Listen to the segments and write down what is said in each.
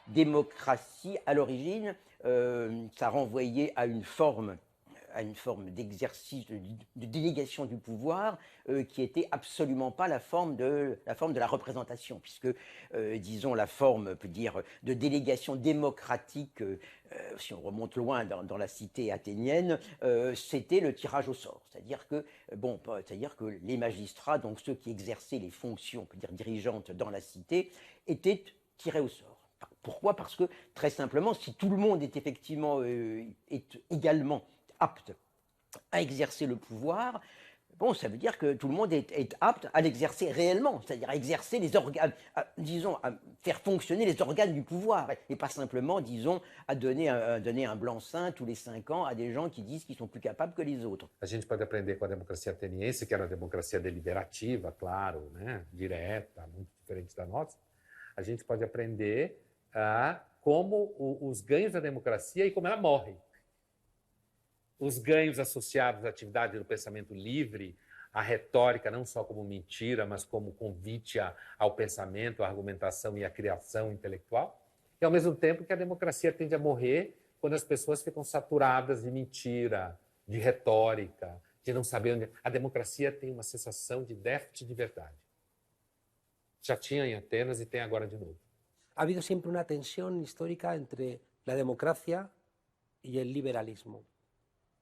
Démocratie, à l'origine, ça renvoyait à une forme d'exercice, de délégation du pouvoir qui était absolument pas la forme de la représentation, puisque, disons, la forme, on peut dire, de délégation démocratique, si on remonte loin dans la cité athénienne, c'était le tirage au sort. C'est-à-dire que, les magistrats, donc ceux qui exerçaient les fonctions, on peut dire, dirigeantes dans la cité, étaient tirés au sort. Pourquoi? Parce que, très simplement, si tout le monde est effectivement est également apte à exercer le pouvoir, bon, ça veut dire que tout le monde est apte à l'exercer réellement, c'est-à-dire à exercer les organes, disons, à faire fonctionner les organes du pouvoir, et pas simplement, disons, à donner un blanc-seing tous les 5 ans à des gens qui disent qu'ils sont plus capables que les autres. A gente pode aprender com a democracia ateniense, que era uma democracia deliberativa, claro, né, direta, muito diferente da nossa. A gente pode aprender como os ganhos da democracia e como ela morre. Os ganhos associados à atividade do pensamento livre, à retórica, não só como mentira, mas como convite ao pensamento, à argumentação e à criação intelectual. E, ao mesmo tempo, que a democracia tende a morrer quando as pessoas ficam saturadas de mentira, de retórica, de não saber onde... A democracia tem uma sensação de déficit de verdade. Já tinha em Atenas e tem agora de novo. Ha habido siempre una tensión histórica entre la democracia y el liberalismo,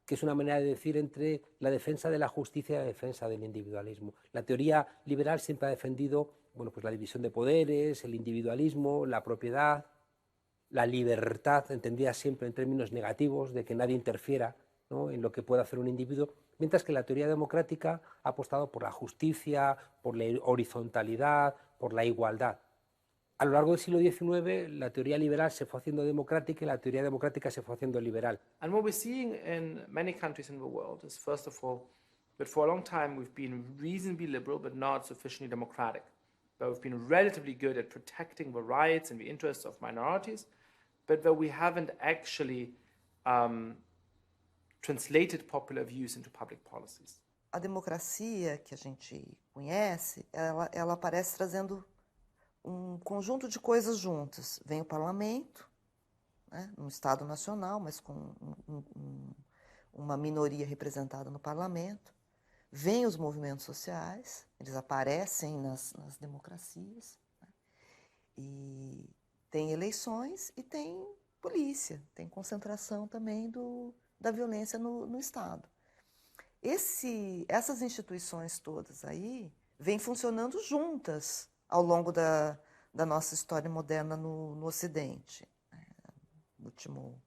que es una manera de decir entre la defensa de la justicia y la defensa del individualismo. La teoría liberal siempre ha defendido, bueno, pues la división de poderes, el individualismo, la propiedad, la libertad, entendida siempre en términos negativos, de que nadie interfiera, ¿no?, en lo que puede hacer un individuo, mientras que la teoría democrática ha apostado por la justicia, por la horizontalidad, por la igualdad. A lo largo del siglo XIX, la teoría liberal se fue haciendo democrática y la teoría democrática se fue haciendo liberal. And what we're seeing in many countries in the world is, first of all, that for a long time we've been reasonably liberal but not sufficiently democratic. But we've been relatively good at protecting the rights and the interests of minorities, but that we haven't actually translated popular views into public policies. A democracia que a gente conhece, ela aparece trazendo um conjunto de coisas juntas. Vem o parlamento, né, um Estado nacional, mas com uma minoria representada no parlamento. Vêm os movimentos sociais, eles aparecem nas democracias. Né, e tem eleições e tem polícia, tem concentração também da violência no Estado. Essas instituições todas aí vêm funcionando juntas ao longo da nossa história moderna no Ocidente, né? No último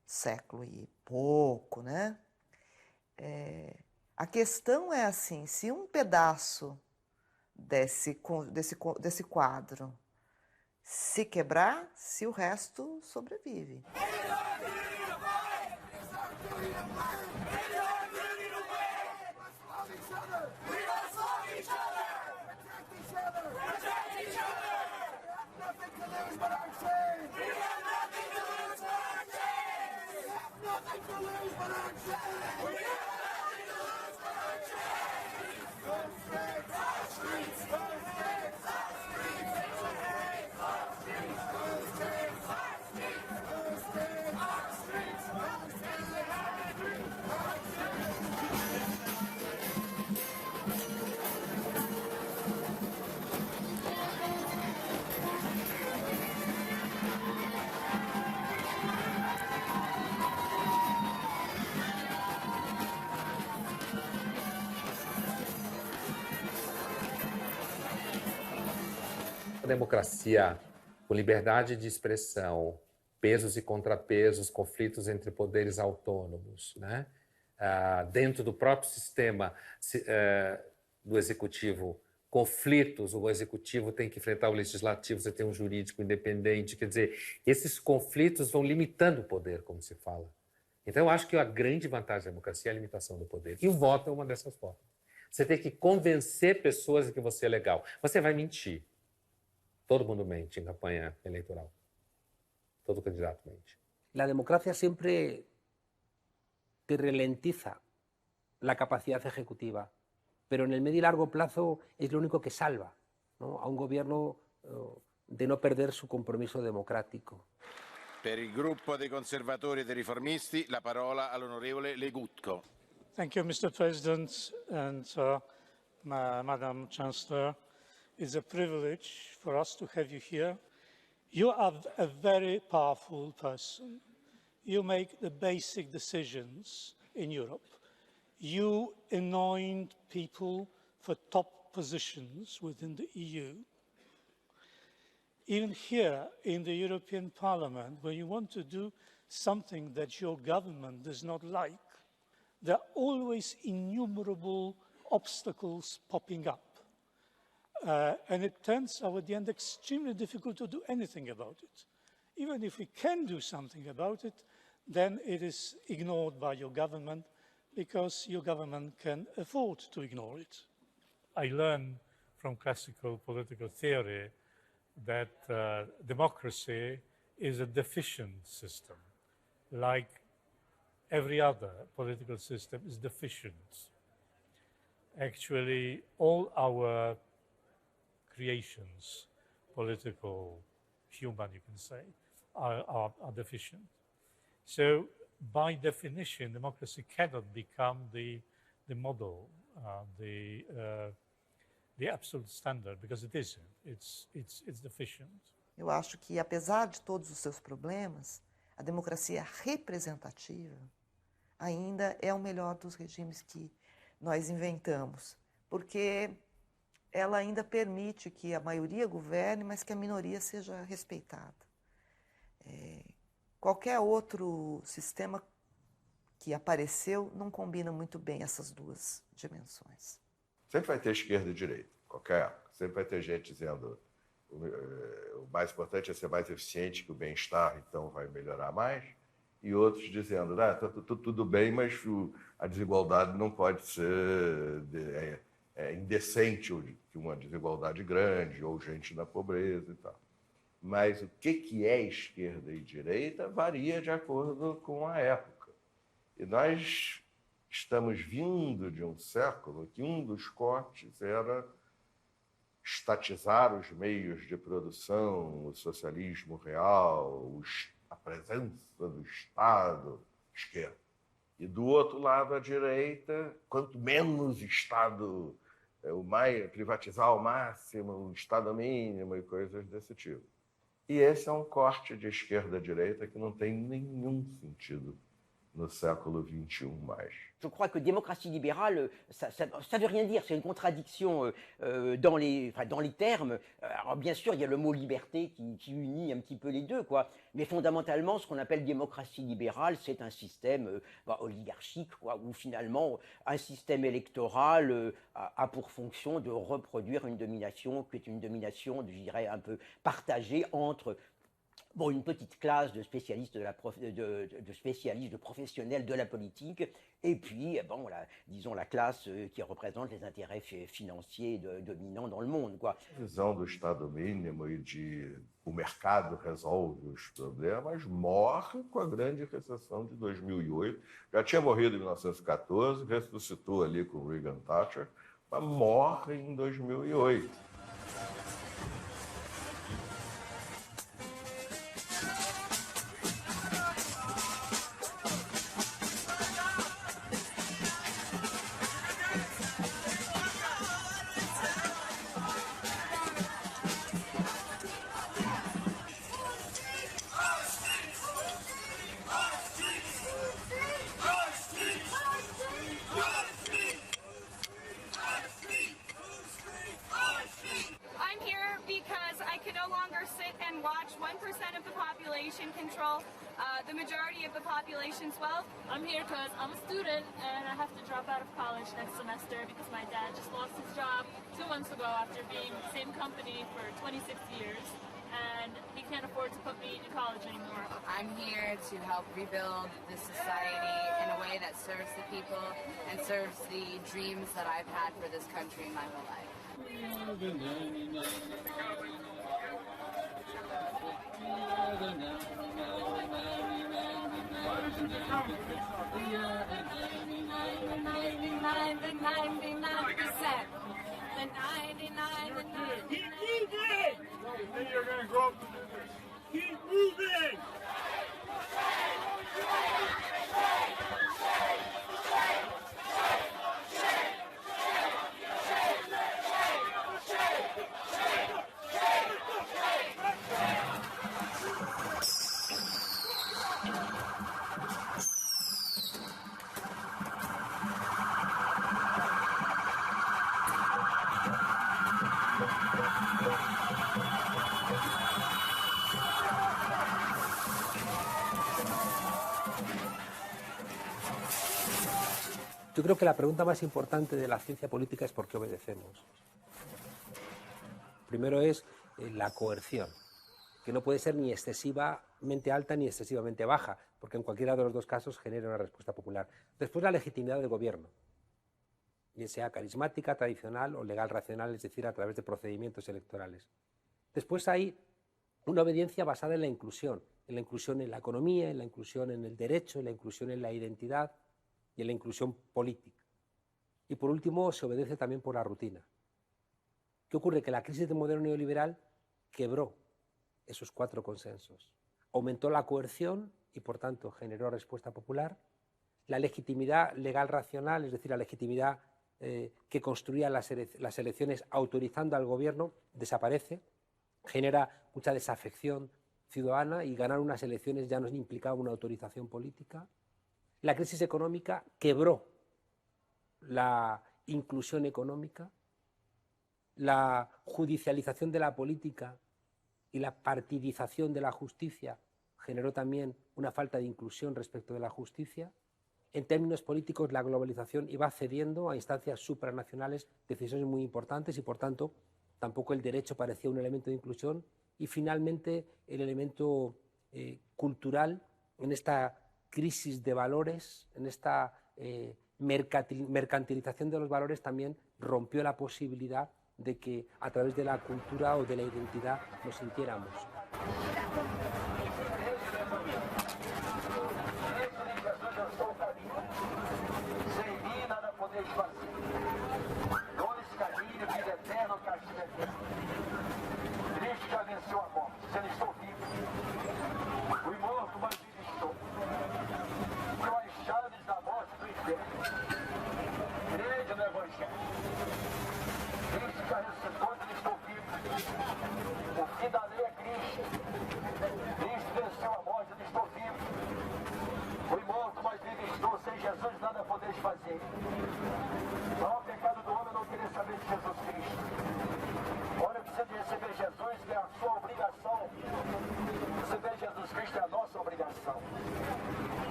século e pouco, né? A questão é assim, se um pedaço desse quadro se quebrar, se o resto sobrevive. A democracia com liberdade de expressão, pesos e contrapesos, conflitos entre poderes autônomos, né? Dentro do próprio sistema do executivo, conflitos, o executivo tem que enfrentar o legislativo, você tem um jurídico independente, quer dizer, esses conflitos vão limitando o poder, como se fala. Então, eu acho que a grande vantagem da democracia é a limitação do poder. E o voto é uma dessas formas. Você tem que convencer pessoas de que você é legal. Você vai mentir. Todo mundo mente en campaña electoral. Todo candidato mente. La democracia siempre te ralentiza la capacidad ejecutiva, pero en el medio y largo plazo es lo único que salva, ¿no?, a un gobierno de no perder su compromiso democrático. Per il gruppo dei conservatori e dei riformisti la parola all'onorevole Legutko. Thank you, Mr. President and Madam Chancellor. It's a privilege for us to have you here. You are a very powerful person. You make the basic decisions in Europe. You anoint people for top positions within the EU. Even here in the European Parliament, when you want to do something that your government does not like, there are always innumerable obstacles popping up. And it turns out at the end extremely difficult to do anything about it. Even if we can do something about it, then it is ignored by your government because your government can afford to ignore it. I learned from classical political theory that democracy is a deficient system, like every other political system is deficient. Actually, all our creations, political, human, you can say, are deficient. So, by definition, democracy cannot become the model, the absolute standard, because it isn't. It's deficient. Eu acho que, apesar de todos os seus problemas, a democracia representativa ainda é o melhor dos regimes que nós inventamos, porque ela ainda permite que a maioria governe, mas que a minoria seja respeitada. Qualquer outro sistema que apareceu não combina muito bem essas duas dimensões. Sempre vai ter esquerda e direita, qualquer época. Sempre vai ter gente dizendo o mais importante é ser mais eficiente, que o bem-estar então vai melhorar mais, e outros dizendo, tudo bem, mas a desigualdade não pode ser indecente, uma desigualdade grande, ou gente na pobreza e tal. Mas o que é esquerda e direita varia de acordo com a época. E nós estamos vindo de um século que um dos cortes era estatizar os meios de produção, o socialismo real, a presença do Estado, esquerda. E do outro lado, a direita, quanto menos Estado, privatizar ao máximo, o Estado mínimo e coisas desse tipo. E esse é um corte de esquerda-direita que não tem nenhum sentido no século XXI mais. Je crois que démocratie libérale, ça ne veut rien dire, c'est une contradiction dans les termes. Alors bien sûr, il y a le mot liberté qui unit un petit peu les deux, quoi. Mais fondamentalement, ce qu'on appelle démocratie libérale, c'est un système oligarchique, quoi, où finalement un système électoral a pour fonction de reproduire une domination qui est une domination, je dirais, un peu partagée entre une petite classe de spécialistes de professionnels de la politique, et puis, disons, la classe qui représente les intérêts financiers dominants dans le monde, quoi. A visão do Estado mínimo e de o mercado resolve os problemas morre com a grande recessão de 2008. Já tinha morrido em 1914, ressuscitou ali com Reagan Thatcher, mas morre em 2008. Control the majority of the population's wealth. I'm here because I'm a student and I have to drop out of college next semester because my dad just lost his job 2 months ago after being in the same company for 26 years, and he can't afford to put me in college anymore. I'm here to help rebuild this society in a way that serves the people and serves the dreams that I've had for this country my whole life. Keep moving! Then you're going to grow up. Keep moving! Yo creo que la pregunta más importante de la ciencia política es por qué obedecemos. Primero es la coerción, que no puede ser ni excesivamente alta ni excesivamente baja, porque en cualquiera de los dos casos genera una respuesta popular. Después la legitimidad del gobierno, bien sea carismática, tradicional o legal racional, es decir, a través de procedimientos electorales. Después hay una obediencia basada en la inclusión en la economía, en la inclusión en el derecho, en la inclusión en la identidad y en la inclusión política. Y por último, se obedece también por la rutina. ¿Qué ocurre? Que la crisis del modelo neoliberal quebró esos 4 consensos. Aumentó la coerción y, por tanto, generó respuesta popular. La legitimidad legal racional, es decir, la legitimidad que construía las elecciones autorizando al gobierno, desaparece, genera mucha desafección ciudadana y ganar unas elecciones ya no implicaba una autorización política. La crisis económica quebró la inclusión económica, la judicialización de la política y la partidización de la justicia generó también una falta de inclusión respecto de la justicia, en términos políticos, la globalización iba cediendo a instancias supranacionales decisiones muy importantes y, por tanto, tampoco el derecho parecía un elemento de inclusión. Y, finalmente, el elemento cultural, en esta crisis de valores, en esta mercantilización de los valores, también rompió la posibilidad de que a través de la cultura o de la identidad nos sintiéramos. Jesus nada podeis fazer. Não é o pecado do homem não querer saber de Jesus Cristo. O homem precisa de receber Jesus, que é a sua obrigação. Receber Jesus Cristo é a nossa obrigação.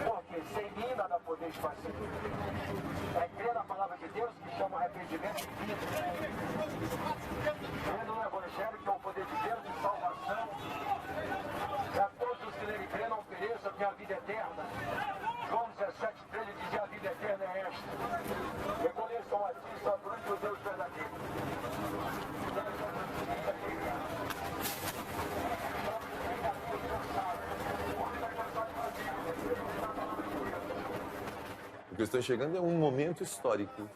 Porque sem mim nada podeis fazer. É crer na palavra de Deus, que chama arrependimento e vida. Crer no Evangelho, que é o poder de Deus de salvação. E a todos os que nele crêem não pereçam, tenham a vida eterna. João 17:13 dizia: a vida eterna é esta. Reconheçam a ti, só durante o Deus verdadeiro. O que eu estou chegando é um momento histórico.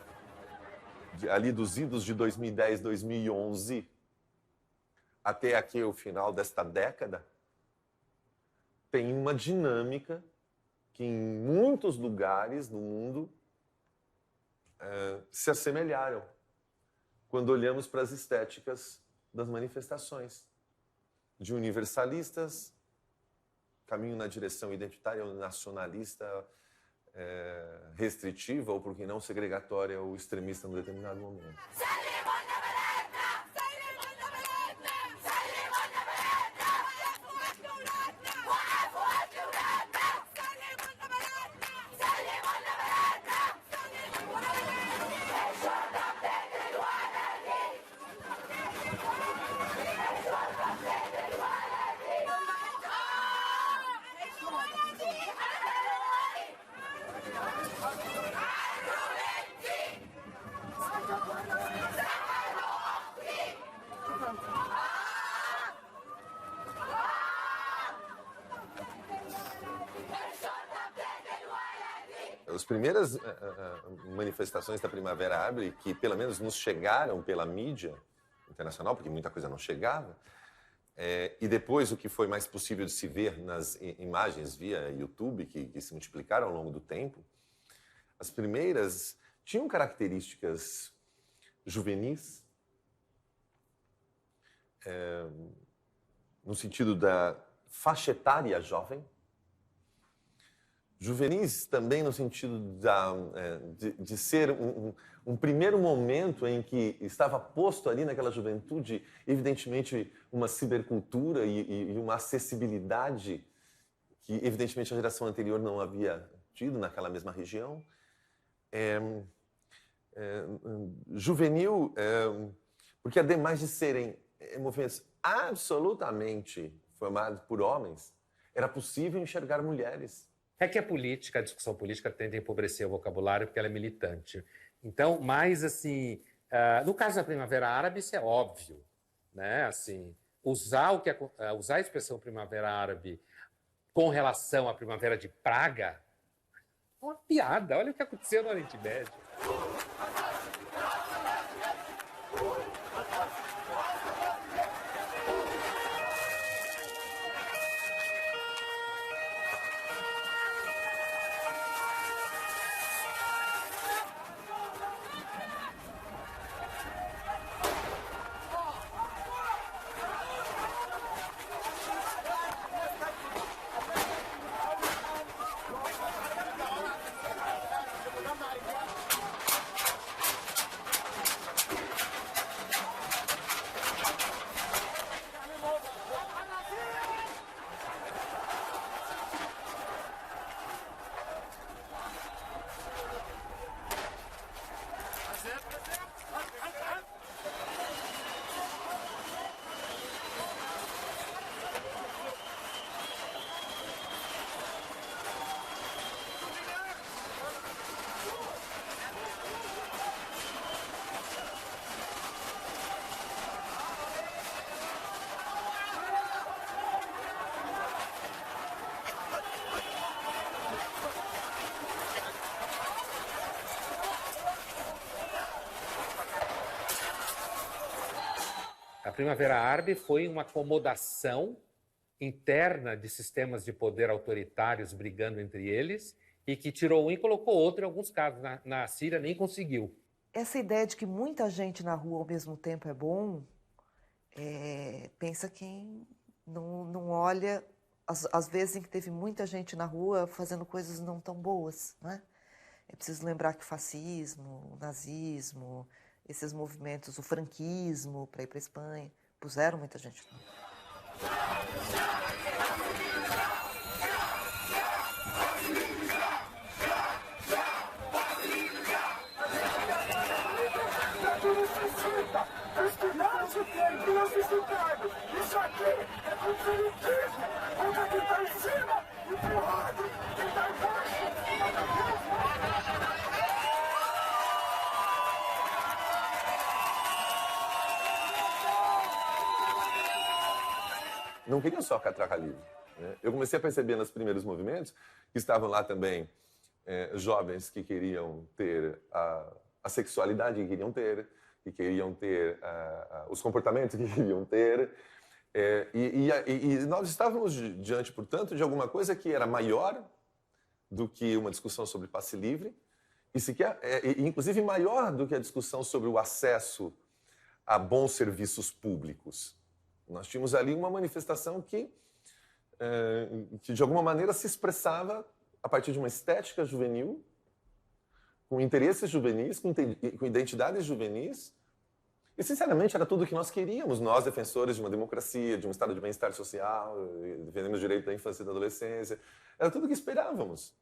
Ali dos idos de 2010, 2011, até aqui o final desta década, tem uma dinâmica que em muitos lugares do mundo se assemelharam quando olhamos para as estéticas das manifestações, de universalistas, caminho na direção identitária ou nacionalista, restritiva ou, por que não, segregatória ou extremista num determinado momento. As primeiras manifestações da Primavera Árabe, que pelo menos nos chegaram pela mídia internacional, porque muita coisa não chegava, e depois o que foi mais possível de se ver nas imagens via YouTube, que se multiplicaram ao longo do tempo, as primeiras tinham características juvenis, no sentido da faixa etária jovem, juvenis também no sentido de ser um primeiro momento em que estava posto ali naquela juventude, evidentemente, uma cibercultura e uma acessibilidade que, evidentemente, a geração anterior não havia tido naquela mesma região. Juvenil, porque ademais de serem movimentos absolutamente formados por homens, era possível enxergar mulheres. É que a política, a discussão política tende a empobrecer o vocabulário porque ela é militante. Então, mais assim, no caso da Primavera Árabe, isso é óbvio, né? Assim, usar a expressão Primavera Árabe com relação à Primavera de Praga é uma piada. Olha o que aconteceu no Oriente Médio. Primavera Árabe foi uma acomodação interna de sistemas de poder autoritários brigando entre eles e que tirou um e colocou outro em alguns casos. Na Síria nem conseguiu. Essa ideia de que muita gente na rua ao mesmo tempo é bom, pensa quem não olha as vezes em que teve muita gente na rua fazendo coisas não tão boas, né? É preciso lembrar que o fascismo, o nazismo, esses movimentos, o franquismo para ir para a Espanha, puseram muita gente na rua. Isso aqui é proselitismo contra quem está em cima e porrada quem está embaixo. Não queriam só catraca livre, né? Eu comecei a perceber nos primeiros movimentos que estavam lá também jovens que queriam ter a sexualidade que queriam ter os comportamentos que queriam ter. E nós estávamos diante, portanto, de alguma coisa que era maior do que uma discussão sobre passe livre, inclusive maior do que a discussão sobre o acesso a bons serviços públicos. Nós tínhamos ali uma manifestação que de alguma maneira se expressava a partir de uma estética juvenil, com interesses juvenis, com identidades juvenis. E, sinceramente, era tudo o que nós queríamos, nós, defensores de uma democracia, de um estado de bem-estar social, defendendo o direito da infância e da adolescência. Era tudo o que esperávamos.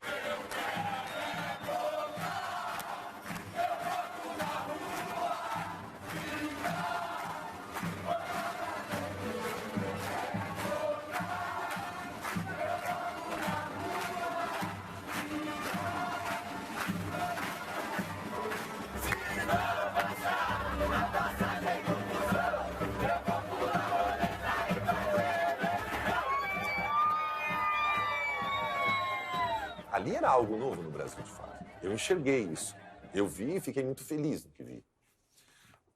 Ali era algo novo no Brasil, de fato. Eu enxerguei isso. Eu vi e fiquei muito feliz no que vi.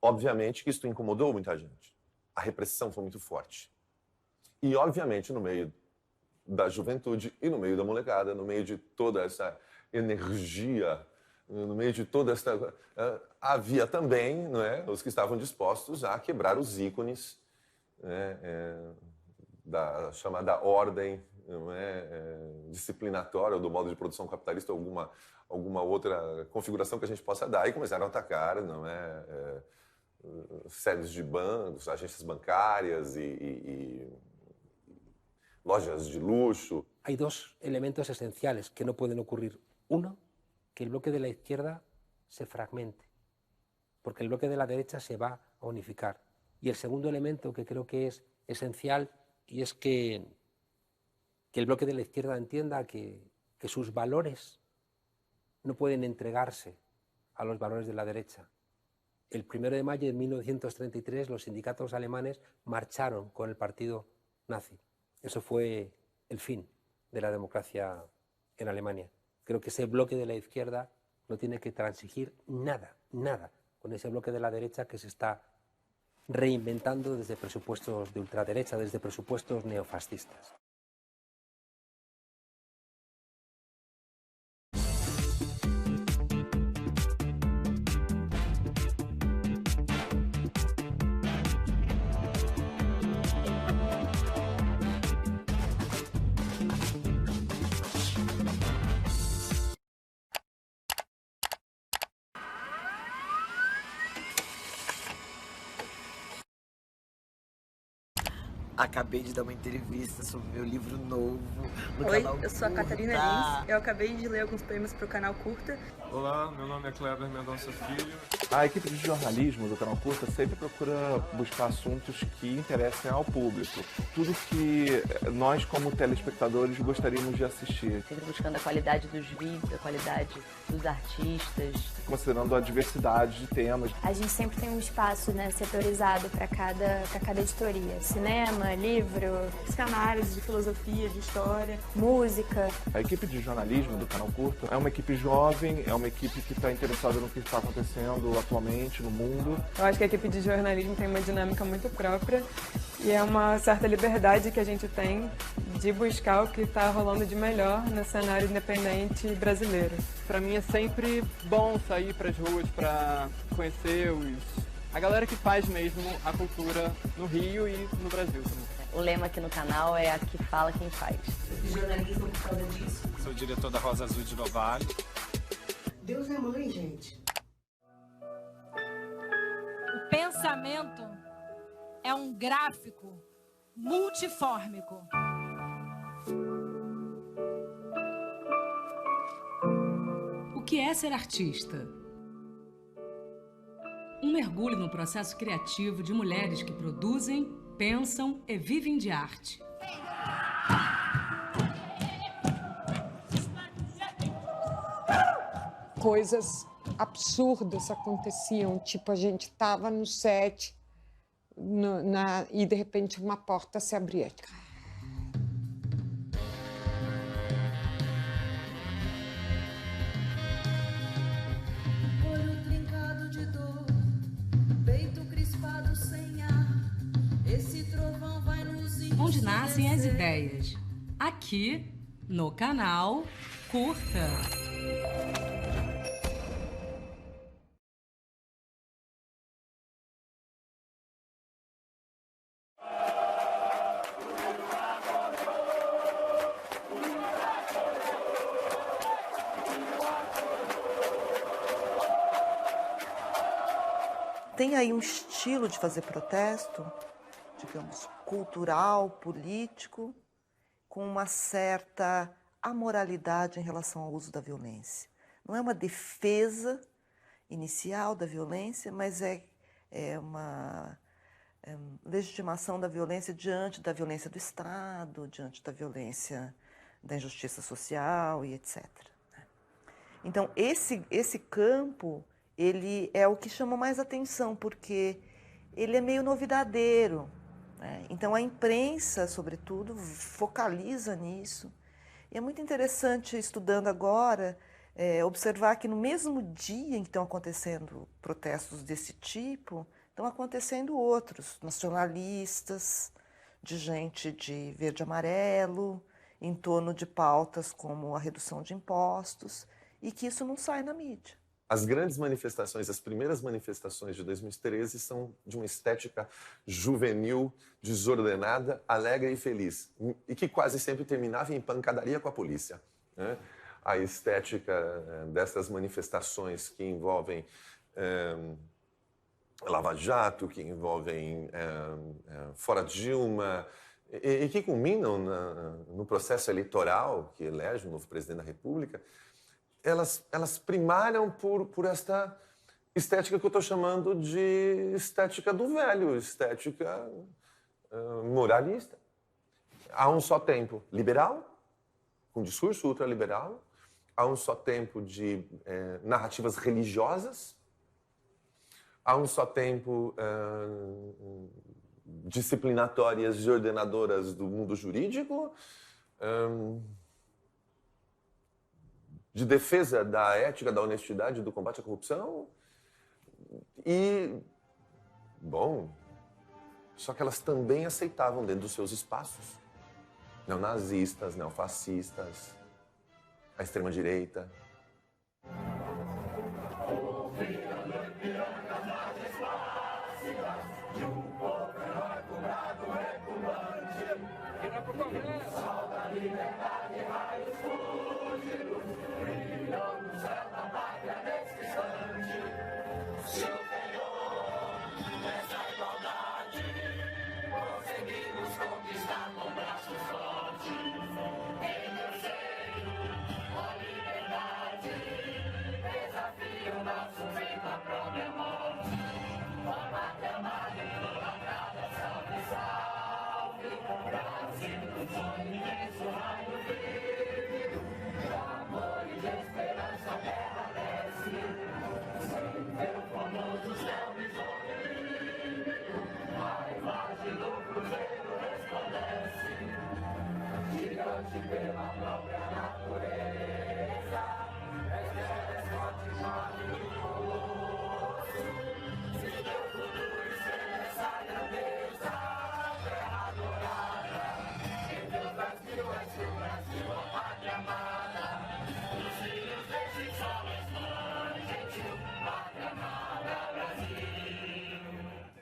Obviamente que isso incomodou muita gente. A repressão foi muito forte. E, obviamente, no meio da juventude e no meio da molecada, no meio de toda essa energia, no meio de toda essa... havia também, não é, os que estavam dispostos a quebrar os ícones, né, da chamada ordem, não disciplinatória ou do modo de produção capitalista, alguma outra configuração que a gente possa dar, e começaram a atacar, sedes de bancos, agências bancárias e lojas de luxo. Hay dos elementos esenciales que no pueden ocurrir. Uno, que el bloque de la izquierda se fragmente, porque el bloque de la derecha se va a unificar. Y el segundo elemento que creo que es esencial, y es que el bloque de la izquierda entienda que sus valores no pueden entregarse a los valores de la derecha. El 1 de mayo de 1933 los sindicatos alemanes marcharon con el partido nazi. Eso fue el fin de la democracia en Alemania. Creo que ese bloque de la izquierda no tiene que transigir nada con ese bloque de la derecha que se está reinventando desde presupuestos de ultraderecha, desde presupuestos neofascistas. Acabei de dar uma entrevista sobre meu livro novo no Oi, canal eu sou a Catarina Lins. Eu acabei de ler alguns poemas para o canal Curta. Olá, meu nome é Kleber Mendonça Filho. A equipe de jornalismo do canal Curta sempre procura buscar assuntos que interessem ao público. Tudo que nós, como telespectadores, gostaríamos de assistir. Sempre buscando a qualidade dos vídeos, a qualidade dos artistas. Considerando a diversidade de temas. A gente sempre tem um espaço, né, setorizado para cada editoria. Cinema, livro, psicanálise, de filosofia, de história, música. A equipe de jornalismo do canal Curta é uma equipe jovem, é uma equipe que está interessada no que está acontecendo atualmente no mundo. Eu acho que a equipe de jornalismo tem uma dinâmica muito própria e é uma certa liberdade que a gente tem de buscar o que está rolando de melhor no cenário independente brasileiro. Para mim é sempre bom sair para as ruas para conhecer a galera que faz mesmo a cultura no Rio e no Brasil também. O lema aqui no canal é "Aqui fala quem faz". Jornalismo por causa disso. Sou diretor da Rosa Azul de Novale. Deus é mãe, gente. O pensamento é um gráfico multifórmico. O que é ser artista? Um mergulho no processo criativo de mulheres que produzem, pensam e vivem de arte. Coisas absurdas aconteciam, tipo a gente estava no set e de repente uma porta se abria. Olho trincado de dor, peito crispado sem ar, esse trovão vai nos Onde nascem as ideias? Aqui, no canal Curta. Tem aí um estilo de fazer protesto, digamos, cultural, político, com uma certa amoralidade em relação ao uso da violência. Não é uma defesa inicial da violência, mas é uma legitimação da violência diante da violência do Estado, diante da violência da injustiça social e etc. Então, esse campo, ele é o que chama mais atenção, porque ele é meio novidadeiro, né? Então, a imprensa, sobretudo, focaliza nisso. E é muito interessante, estudando agora, observar que no mesmo dia em que estão acontecendo protestos desse tipo, estão acontecendo outros, nacionalistas, de gente de verde e amarelo, em torno de pautas como a redução de impostos, e que isso não sai na mídia. As grandes manifestações, as primeiras manifestações de 2013 são de uma estética juvenil, desordenada, alegre e feliz, e que quase sempre terminava em pancadaria com a polícia, né? A estética dessas manifestações que envolvem Lava Jato, que envolvem fora Dilma, e que culminam no processo eleitoral que elege o novo presidente da República, elas primaram por esta estética que eu estou chamando de estética do velho, estética moralista. Há um só tempo liberal, com discurso ultraliberal, há um só tempo de narrativas religiosas, há um só tempo disciplinatórias e ordenadoras do mundo jurídico, de defesa da ética, da honestidade, do combate à corrupção. E, bom, só que elas também aceitavam dentro dos seus espaços neonazistas, neofascistas, a extrema-direita. conquistar com braços fortes. Em meu seio, a liberdade.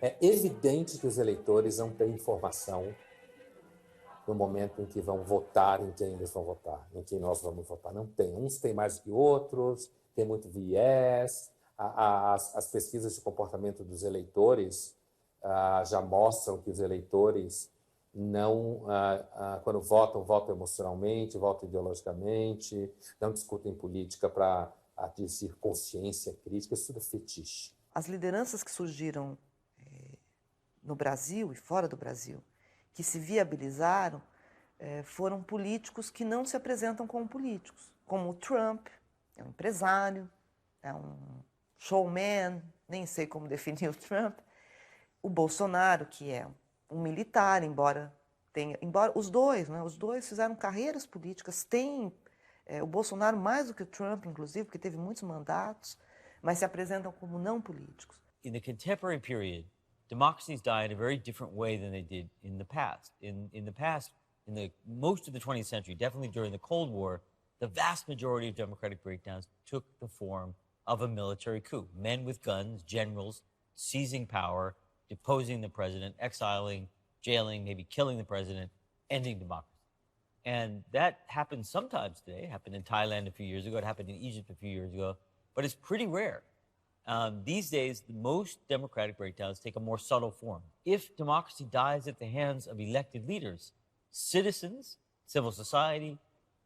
É evidente que os eleitores não têm informação no momento em que vão votar, em quem eles vão votar, em quem nós vamos votar. Não tem. Uns têm mais que outros, tem muito viés. As pesquisas de comportamento dos eleitores já mostram que os eleitores não, quando votam emocionalmente, votam ideologicamente, não discutem política para atingir consciência crítica, isso tudo é fetiche. As lideranças que surgiram no Brasil e fora do Brasil, que se viabilizaram, foram políticos que não se apresentam como políticos, como o Trump, é um empresário, é um showman, nem sei como definir o Trump, o Bolsonaro, que é um militar, embora os dois fizeram carreiras políticas, o Bolsonaro mais do que o Trump, inclusive, porque teve muitos mandatos, mas se apresentam como não políticos. In the contemporary period, democracies die in a very different way than they did in the past. In the past, most of the 20th century, definitely during the Cold War, the vast majority of democratic breakdowns took the form of a military coup. Men with guns, generals, seizing power, deposing the president, exiling, jailing, maybe killing the president, ending democracy. And that happens sometimes today. It happened in Thailand a few years ago. It happened in Egypt a few years ago. But it's pretty rare. These days, most democratic breakdowns take a more subtle form. If democracy dies at the hands of elected leaders, citizens, civil society,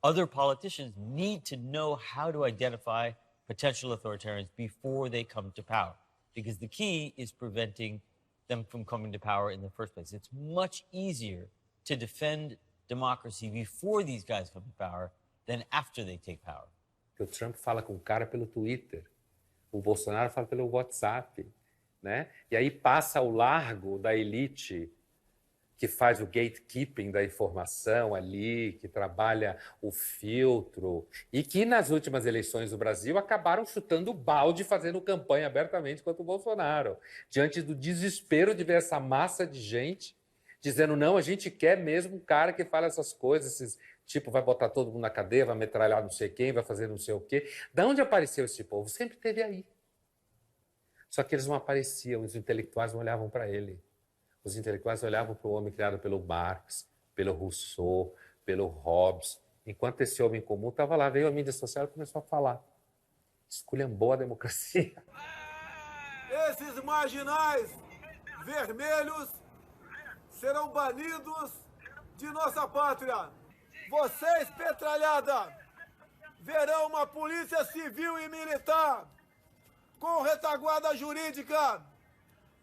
other politicians need to know how to identify potential authoritarians before they come to power, because the key is preventing them from coming to power in the first place. It's much easier to defend democracy before these guys come to power than after they take power. O Trump fala com o cara pelo Twitter, o Bolsonaro fala pelo WhatsApp, né? E aí passa ao largo da elite que faz o gatekeeping da informação ali, que trabalha o filtro, e que nas últimas eleições do Brasil acabaram chutando o balde, fazendo campanha abertamente contra o Bolsonaro, diante do desespero de ver essa massa de gente dizendo, não, a gente quer mesmo um cara que fala essas coisas, tipo, vai botar todo mundo na cadeia, vai metralhar não sei quem, vai fazer não sei o quê. De onde apareceu esse povo? Sempre esteve aí. Só que eles não apareciam, os intelectuais não olhavam para ele. Os intelectuais olhavam para o homem criado pelo Marx, pelo Rousseau, pelo Hobbes. Enquanto esse homem comum estava lá, veio a mídia social e começou a falar. Esculhambou a democracia. Esses marginais vermelhos serão banidos de nossa pátria. Vocês, petralhada, verão uma polícia civil e militar com retaguarda jurídica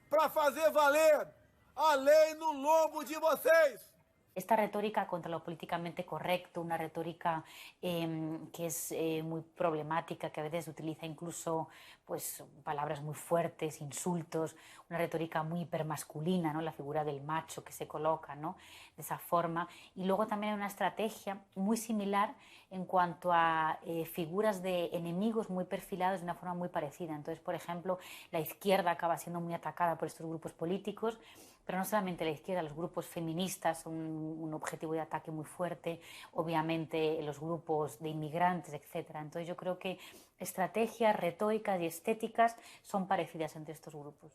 para fazer valer a lei no lombo de vocês. Esta retórica contra lo políticamente correcto, una retórica que es muy problemática, que a veces utiliza incluso pues, palabras muy fuertes, insultos, una retórica muy hipermasculina, ¿no? La figura del macho que se coloca, ¿no? De esa forma. Y luego también hay una estrategia muy similar en cuanto a figuras de enemigos muy perfilados de una forma muy parecida. Entonces, por ejemplo, la izquierda acaba siendo muy atacada por estos grupos políticos, pero no solamente la izquierda, los grupos feministas son un objetivo de ataque muy fuerte, obviamente los grupos de inmigrantes, etc. Entonces yo creo que estrategias, retóricas y estéticas son parecidas entre estos grupos.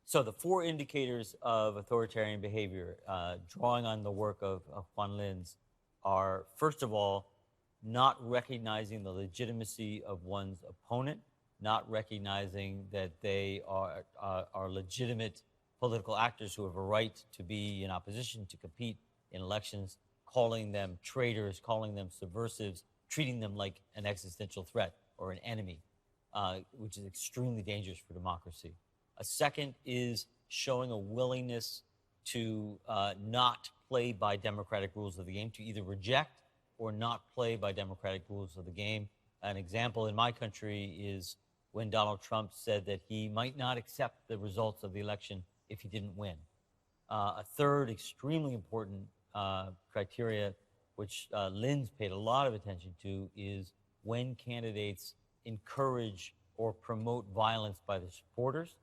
So the four indicators of authoritarian behavior, drawing on the work of Juan Linz, are, first of all, not recognizing the legitimacy of one's opponent, not recognizing that they are legitimate political actors who have a right to be in opposition, to compete in elections, calling them traitors, calling them subversives, treating them like an existential threat or an enemy, which is extremely dangerous for democracy. A second is showing a willingness to not play by democratic rules of the game, to either reject or not play by democratic rules of the game. An example in my country is when Donald Trump said that he might not accept the results of the election if he didn't win. A third extremely important criteria, which Linz paid a lot of attention to, is when candidates encourage or promote violence by their supporters.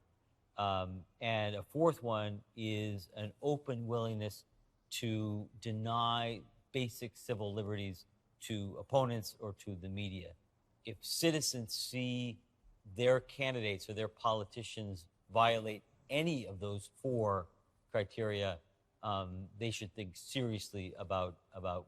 And a fourth one is an open willingness to deny basic civil liberties to opponents or to the media. If citizens see their candidates or their politicians violate any of those four criteria, they should think seriously about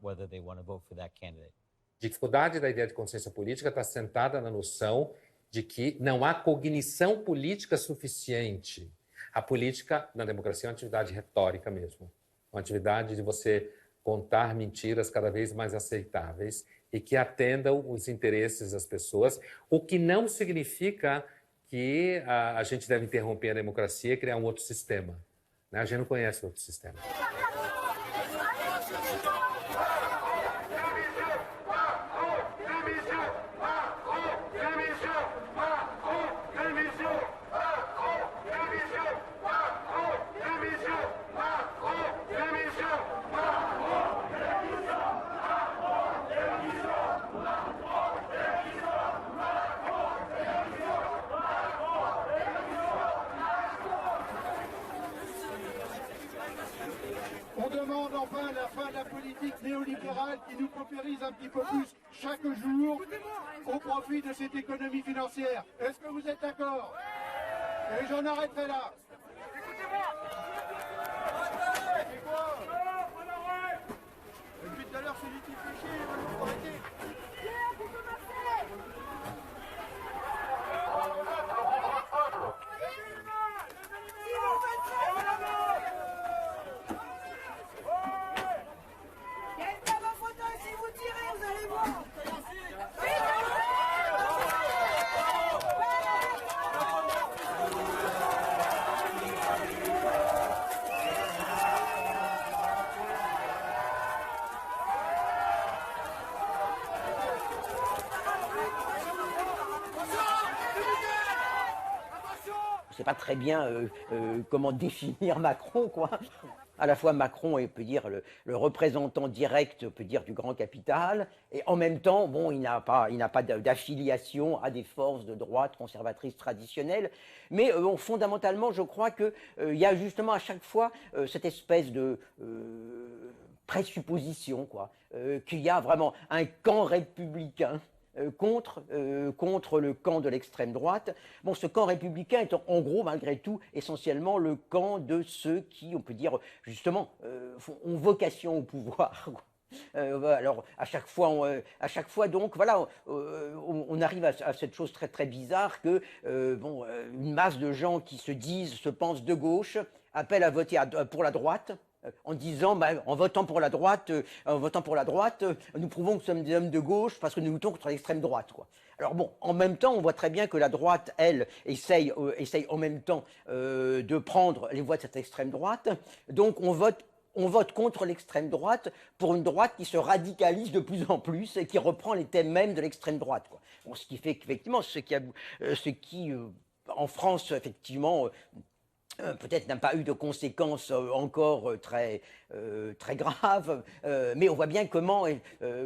whether they want to vote for that candidate. A dificuldade da ideia de consciência política está sentada na noção de que não há cognição política suficiente. A política, na democracia, é uma atividade retórica mesmo. Uma atividade de você contar mentiras cada vez mais aceitáveis e que atendam os interesses das pessoas, o que não significa que a gente deve interromper a democracia e criar um outro sistema. Né? A gente não conhece outro sistema. On demande enfin la fin de la politique néolibérale qui nous paupérise un petit peu plus chaque jour au profit de cette économie financière. Est-ce que vous êtes d'accord? Et j'en arrêterai là. C'est quoi? Depuis tout à l'heure, c'est lui qui fait chier, il va nous arrêter. Je ne sais pas très bien comment définir Macron, quoi. À la fois Macron est, on peut dire, le représentant direct, on peut dire, du grand capital, et en même temps, bon, il n'a pas d'affiliation à des forces de droite conservatrices traditionnelles, mais fondamentalement, je crois qu'il y a justement à chaque fois cette espèce de présupposition, quoi, qu'il y a vraiment un camp républicain contre le camp de l'extrême droite. Bon, ce camp républicain est en gros, malgré tout, essentiellement le camp de ceux qui, on peut dire, justement, ont vocation au pouvoir. Alors, à chaque fois, donc, voilà, on arrive à cette chose très, très bizarre que, bon, une masse de gens qui se pensent de gauche, appellent à voter pour la droite, en disant, en votant pour la droite, nous prouvons que nous sommes des hommes de gauche parce que nous luttons contre l'extrême droite, quoi. Alors bon, en même temps, on voit très bien que la droite, elle, essaye en même temps de prendre les voix de cette extrême droite. Donc on vote contre l'extrême droite pour une droite qui se radicalise de plus en plus et qui reprend les thèmes mêmes de l'extrême droite, quoi. Bon, ce qui fait qu'effectivement, ce qui en France, effectivement, peut-être n'a pas eu de conséquences encore très graves, mais on voit bien comment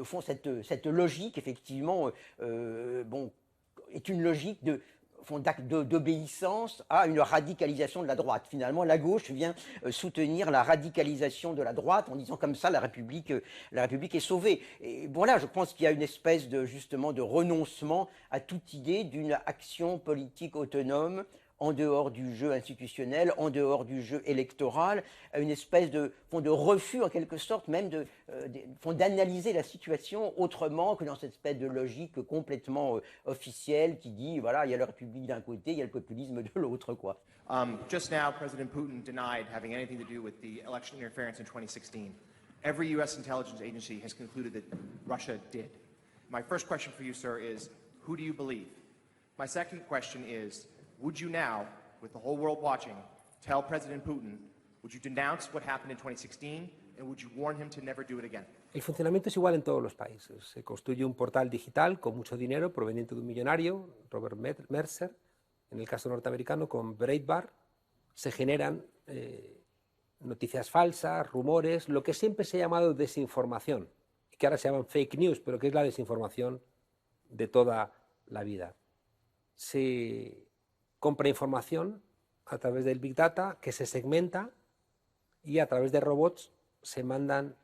font cette logique, effectivement, bon, est une logique d'obéissance à une radicalisation de la droite. Finalement, la gauche vient soutenir la radicalisation de la droite en disant comme ça la République est sauvée. Et voilà, je pense qu'il y a une espèce justement de renoncement à toute idée d'une action politique autonome en dehors du jeu institutionnel, en dehors du jeu électoral, une espèce de refus en quelque sorte même d'analyser la situation autrement que dans cette espèce de logique complètement officielle qui dit voilà, il y a la République d'un côté, il y a le populisme de l'autre, quoi. Just now, President Putin denied having anything to do with the election interference in 2016. Every U.S. intelligence agency has concluded that Russia did. My first question for you, sir, is who do you believe? My second question is, would you now, with the whole world watching, tell President Putin, would you denounce what happened in 2016, and would you warn him to never do it again? El funcionamiento es igual en todos los países. Se construye un portal digital con mucho dinero proveniente de un millonario, Robert Mercer, en el caso norteamericano con Breitbart. Se generan noticias falsas, rumores, lo que siempre se ha llamado desinformación, que ahora se llaman fake news, pero que es la desinformación de toda la vida. Se compra información a través del Big Data que se segmenta y a través de robots se mandan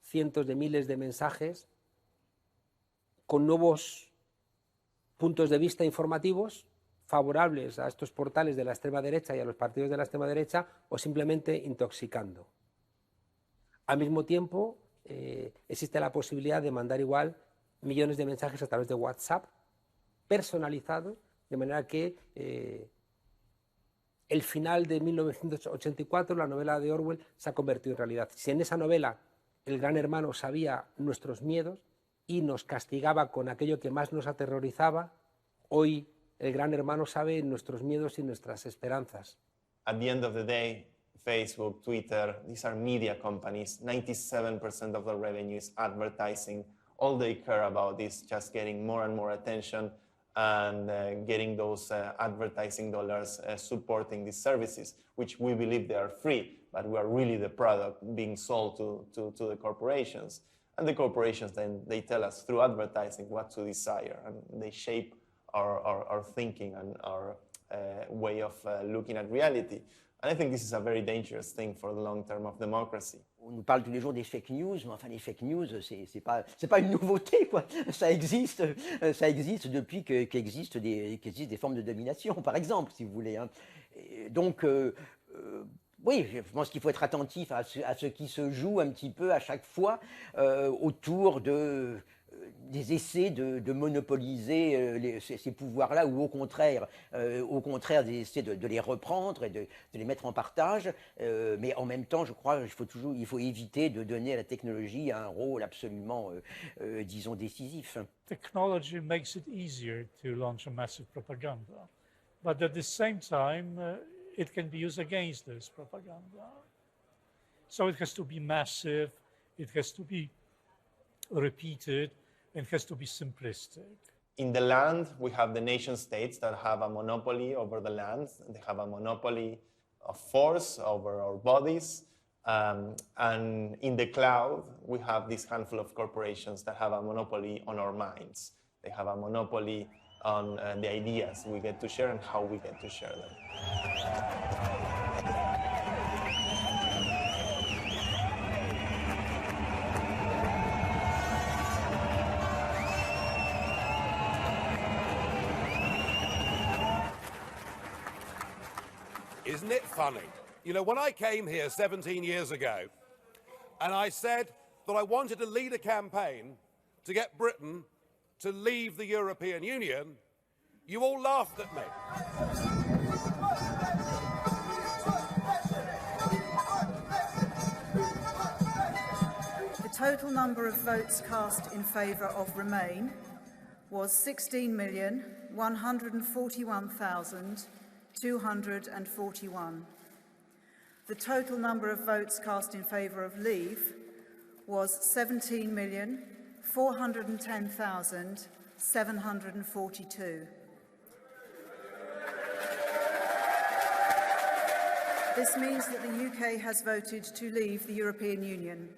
cientos de miles de mensajes con nuevos puntos de vista informativos favorables a estos portales de la extrema derecha y a los partidos de la extrema derecha o simplemente intoxicando. Al mismo tiempo, existe la posibilidad de mandar igual millones de mensajes a través de WhatsApp personalizados, de manera que el final de 1984, la novela de Orwell, se ha convertido en realidad. Si en esa novela el gran hermano sabía nuestros miedos y nos castigaba con aquello que más nos aterrorizaba, hoy el gran hermano sabe nuestros miedos y nuestras esperanzas. At the end of the day, Facebook, Twitter, these are media companies. 97% of their revenue is advertising. All they care about is just getting more and more attention and getting those advertising dollars supporting these services, which we believe they are free, but we are really the product being sold to the corporations. And the corporations then, they tell us through advertising what to desire, and they shape our thinking and our way of looking at reality. And I think this is a very dangerous thing for the long term of democracy. On nous parle tous les jours des fake news, mais enfin les fake news, c'est pas une nouveauté, quoi. Ça existe depuis qu'existent des formes de domination, par exemple, si vous voulez. Hein. Et donc, oui, je pense qu'il faut être attentif à ce qui se joue un petit peu à chaque fois autour des essais de monopoliser ces pouvoirs-là, ou au contraire des essais de les reprendre et de les mettre en partage. Mais en même temps, je crois qu'il faut éviter de donner à la technologie un rôle absolument, disons, décisif. Technology makes it easier to launch a massive propaganda, but at the same time, it can be used against this propaganda. So it has to be massive, it has to be repeated, it has to be simplistic. In the land, we have the nation states that have a monopoly over the land. They have a monopoly of force over our bodies. And in the cloud, we have this handful of corporations that have a monopoly on our minds. They have a monopoly on the ideas we get to share and how we get to share them. Isn't it funny? You know, when I came here 17 years ago, and I said that I wanted to lead a campaign to get Britain to leave the European Union, you all laughed at me. The total number of votes cast in favour of Remain was 16,141,241. The total number of votes cast in favour of Leave was 17,410,742. This means that the UK has voted to leave the European Union.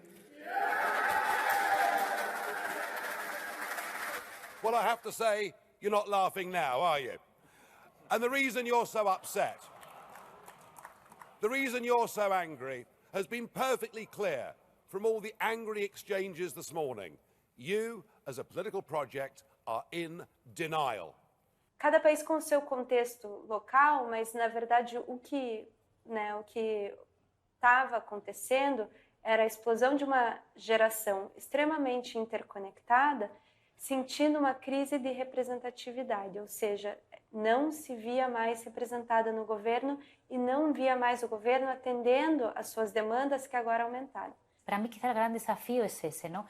Well, I have to say, you're not laughing now, are you? And the reason you're so upset, the reason you're so angry, has been perfectly clear from all the angry exchanges this morning. You, as a political project, are in denial. Cada país com o seu contexto local, mas na verdade o que estava acontecendo era a explosão de uma geração extremamente interconectada, sentindo uma crise de representatividade, ou seja, não se via mais representada no governo e não via mais o governo atendendo às suas demandas, que agora aumentaram. Para mí quizá el gran desafío es ese, ¿no?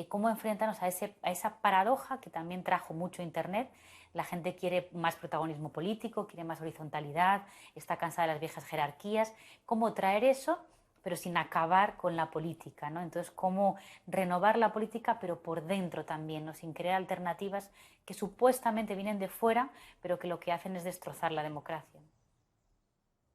Cómo enfrentarnos a esa paradoja que también trajo mucho Internet. La gente quiere más protagonismo político, quiere más horizontalidad, está cansada de las viejas jerarquías. ¿Cómo traer eso, pero sin acabar con la política, ¿no? Entonces, cómo renovar la política, pero por dentro también, ¿no? Sin crear alternativas que supuestamente vienen de fuera, pero que lo que hacen es destrozar la democracia.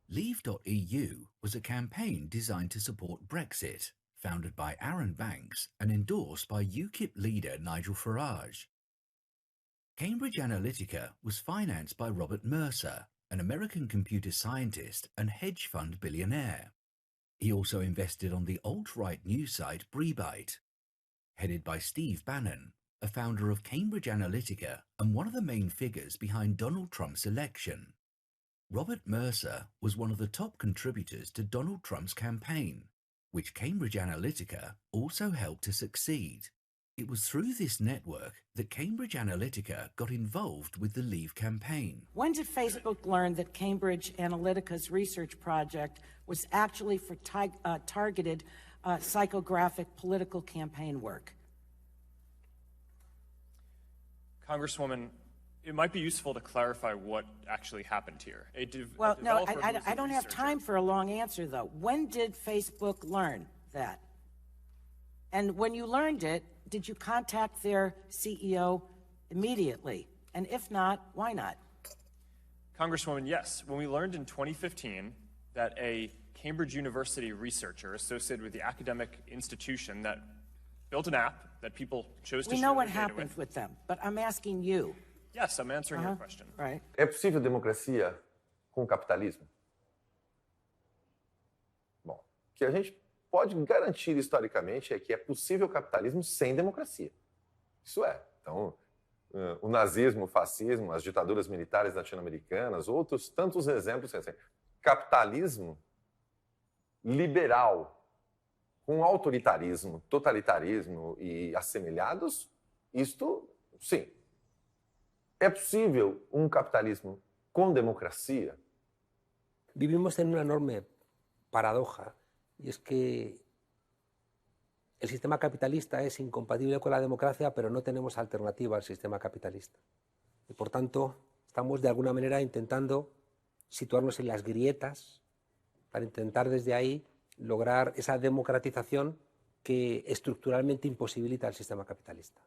Leave.eu was a campaign designed to support Brexit, founded by Aaron Banks and endorsed by UKIP leader Nigel Farage. Cambridge Analytica was financed by Robert Mercer, an American computer scientist and hedge fund billionaire. He also invested on the alt-right news site Breitbart. Headed by Steve Bannon, a founder of Cambridge Analytica and one of the main figures behind Donald Trump's election. Robert Mercer was one of the top contributors to Donald Trump's campaign, which Cambridge Analytica also helped to succeed. It was through this network that Cambridge Analytica got involved with the Leave campaign. When did Facebook learn that Cambridge Analytica's research project was actually for targeted psychographic political campaign work? Congresswoman, it might be useful to clarify what actually happened here. Well, no, I don't have time for a long answer, though. When did Facebook learn that? And when you learned it, did you contact their CEO immediately? And if not, why not? Congresswoman, yes. When we learned in 2015 that a Cambridge University researcher associated with the academic institution that built an app that people chose to share We know what their data happened with them, but I'm asking you. Yes, I'm answering your question. Right. É possível democracia com capitalismo? Bom, o que a gente pode garantir historicamente é que é possível capitalismo sem democracia. Isso é. Então, o nazismo, o fascismo, as ditaduras militares latino-americanas, outros tantos exemplos. Assim, capitalismo liberal, com autoritarismo, totalitarismo e assemelhados, isto, sim. É possível capitalismo con democracia? Vivimos en una enorme paradoja, y es que el sistema capitalista es incompatible con la democracia, pero no tenemos alternativa al sistema capitalista. Y por tanto, estamos de alguna manera intentando situarnos en las grietas para intentar desde ahí lograr esa democratización que estructuralmente imposibilita el sistema capitalista.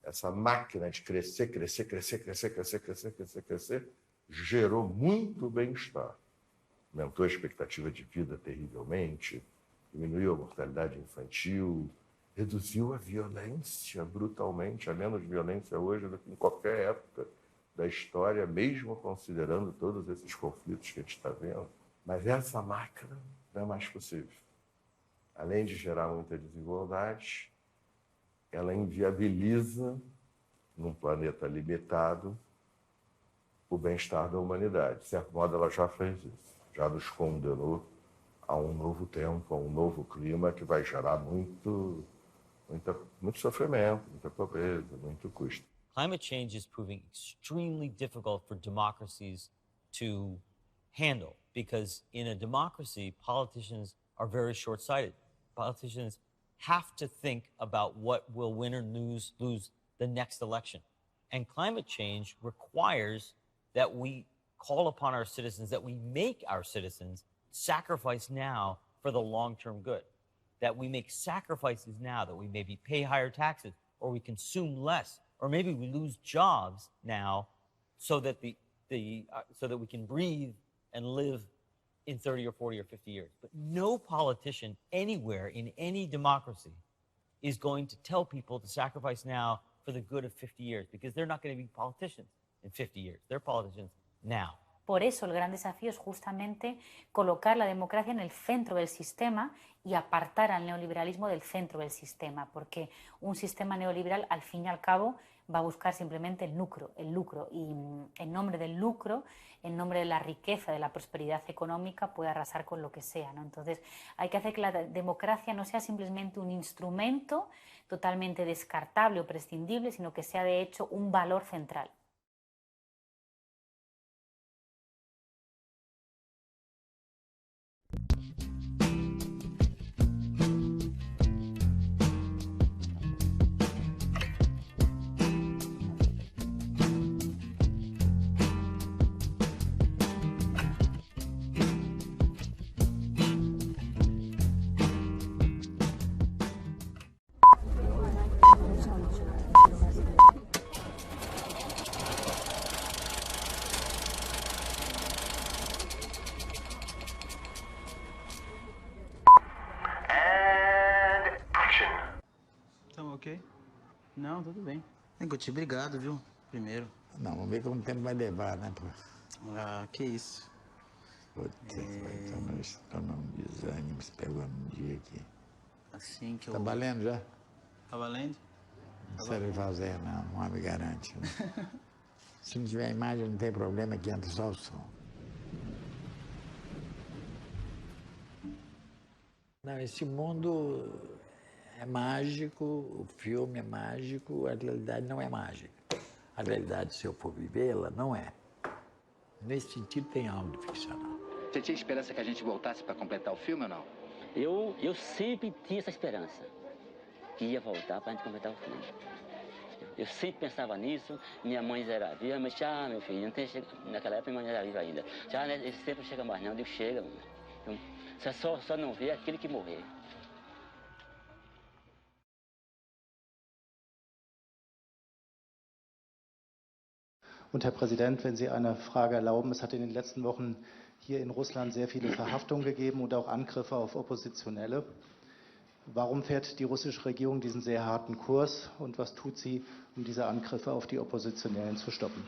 Essa máquina de crescer, gerou muito bem-estar. Aumentou a expectativa de vida terrivelmente, diminuiu a mortalidade infantil, reduziu a violência brutalmente, há menos violência hoje do que em qualquer época da história, mesmo considerando todos esses conflitos que a gente está vendo. Mas essa máquina não é mais possível. Além de gerar muita desigualdade, ela inviabiliza, num planeta limitado, o bem-estar da humanidade. De certo modo, ela já fez isso, já nos condenou a um novo tempo, a um novo clima que vai gerar muito sofrimento, muita pobreza, muito custo. Climate change is proving extremely difficult for democracies to handle, because in a democracy, politicians are very short-sighted. Politicians have to think about what will win or lose the next election. And climate change requires that we call upon our citizens, that we make our citizens sacrifice now for the long-term good, that we make sacrifices now, that we maybe pay higher taxes, or we consume less, or maybe we lose jobs now so that so that we can breathe and live in 30 or 40 or 50 years. But no politician anywhere in any democracy is going to tell people to sacrifice now for the good of 50 years, because they're not going to be politicians in 50 years. They're politicians now. Por eso el gran desafío es justamente colocar la democracia en el centro del sistema y apartar al neoliberalismo del centro del sistema, porque un sistema neoliberal, al fin y al cabo, va a buscar simplemente el lucro, y en nombre del lucro, en nombre de la riqueza, de la prosperidad económica, puede arrasar con lo que sea, ¿no? Entonces, hay que hacer que la democracia no sea simplemente un instrumento totalmente descartable o prescindible, sino que sea, de hecho, un valor central. Ok? Não, tudo bem. Guti, obrigado, viu? Primeiro. Não, vamos ver quanto tempo vai levar, né, pô? Ah, que isso. Putz, estou num desânimo, se pegou num dia aqui. Assim que eu... Tá valendo já? Tá valendo? Não serve fazer, não me garante. Né? Se não tiver imagem, não tem problema, que entra só o som. Não, esse mundo é mágico, o filme é mágico, a realidade não é mágica. A realidade, se eu for vivê-la, não é. Nesse sentido, tem algo de ficcional. Você tinha esperança que a gente voltasse para completar o filme ou não? Eu sempre tinha essa esperança, que ia voltar para a gente completar o filme. Eu sempre pensava nisso, minha mãe já era viva, mas já, meu filho, não tem naquela época minha mãe já era viva ainda. Já, né, esse tempo não chega mais não, eu digo, chega, então, você só não vê aquele que morrer. Und Herr Präsident, wenn Sie eine Frage erlauben, es hat in den letzten Wochen hier in Russland sehr viele Verhaftungen gegeben und auch Angriffe auf Oppositionelle. Warum fährt die russische Regierung diesen sehr harten Kurs und was tut sie, um diese Angriffe auf die Oppositionellen zu stoppen?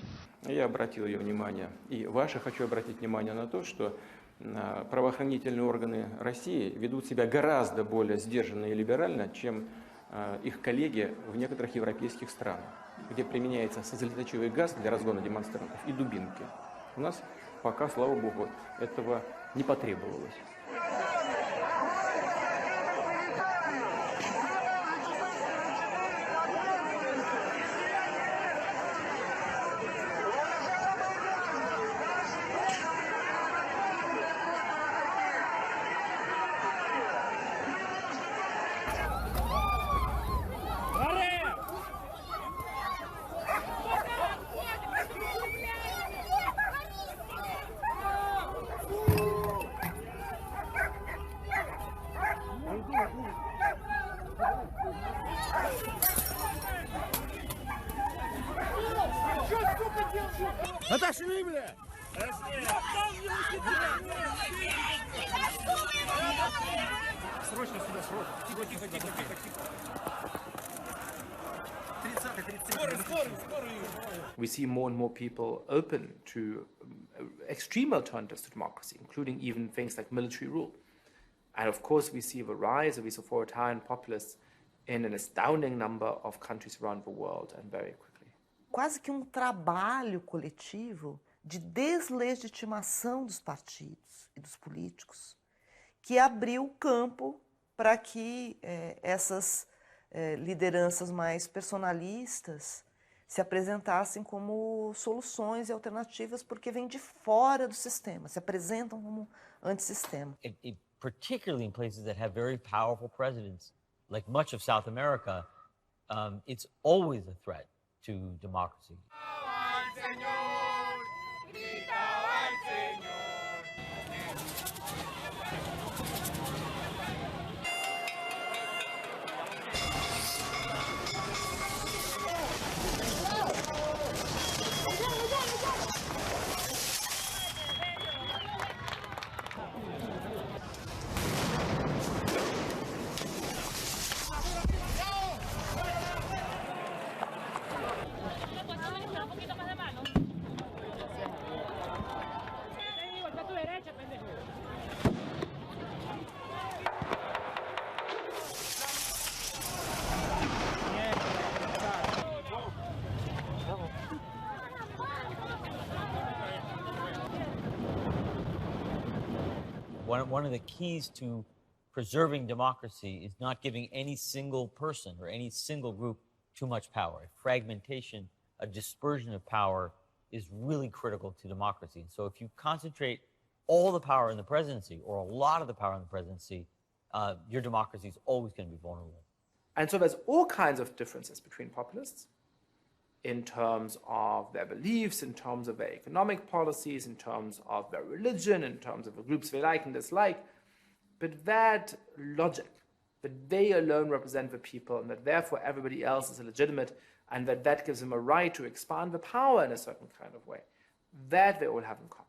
Я обратил ее внимание, и ваше хочу обратить внимание на то, что правоохранительные органы России ведут себя гораздо более сдержанно и либерально, чем их коллеги в некоторых европейских странах, где применяется слезоточивый газ для разгона демонстрантов и дубинки. У нас пока, слава богу, этого не потребовалось. Отошли, бля! Срочно сюда, срочно. Тихо, тихо, тихо, тихо, тихо. 30. We see more and more people open to extreme alternatives to democracy, including even things like military rule. And of course, we see the rise of these authoritarian populists in an astounding number of countries around the world and very quickly. Quase que trabalho coletivo de deslegitimação dos partidos e dos políticos, que abriu campo para que essas lideranças mais personalistas se apresentassem como soluções e alternativas, porque vêm de fora do sistema, se apresentam como antissistema. Particularly in places that have very powerful presidents, like much of South America, it's always a threat to democracy. One of the keys to preserving democracy is not giving any single person or any single group too much power. Fragmentation, a dispersion of power is really critical to democracy. So if you concentrate all the power in the presidency or a lot of the power in the presidency, your democracy is always going to be vulnerable. And so there's all kinds of differences between populists in terms of their beliefs, in terms of their economic policies, in terms of their religion, in terms of the groups they like and dislike. But that logic, that they alone represent the people and that therefore everybody else is illegitimate and that gives them a right to expand the power in a certain kind of way, that they all have in common.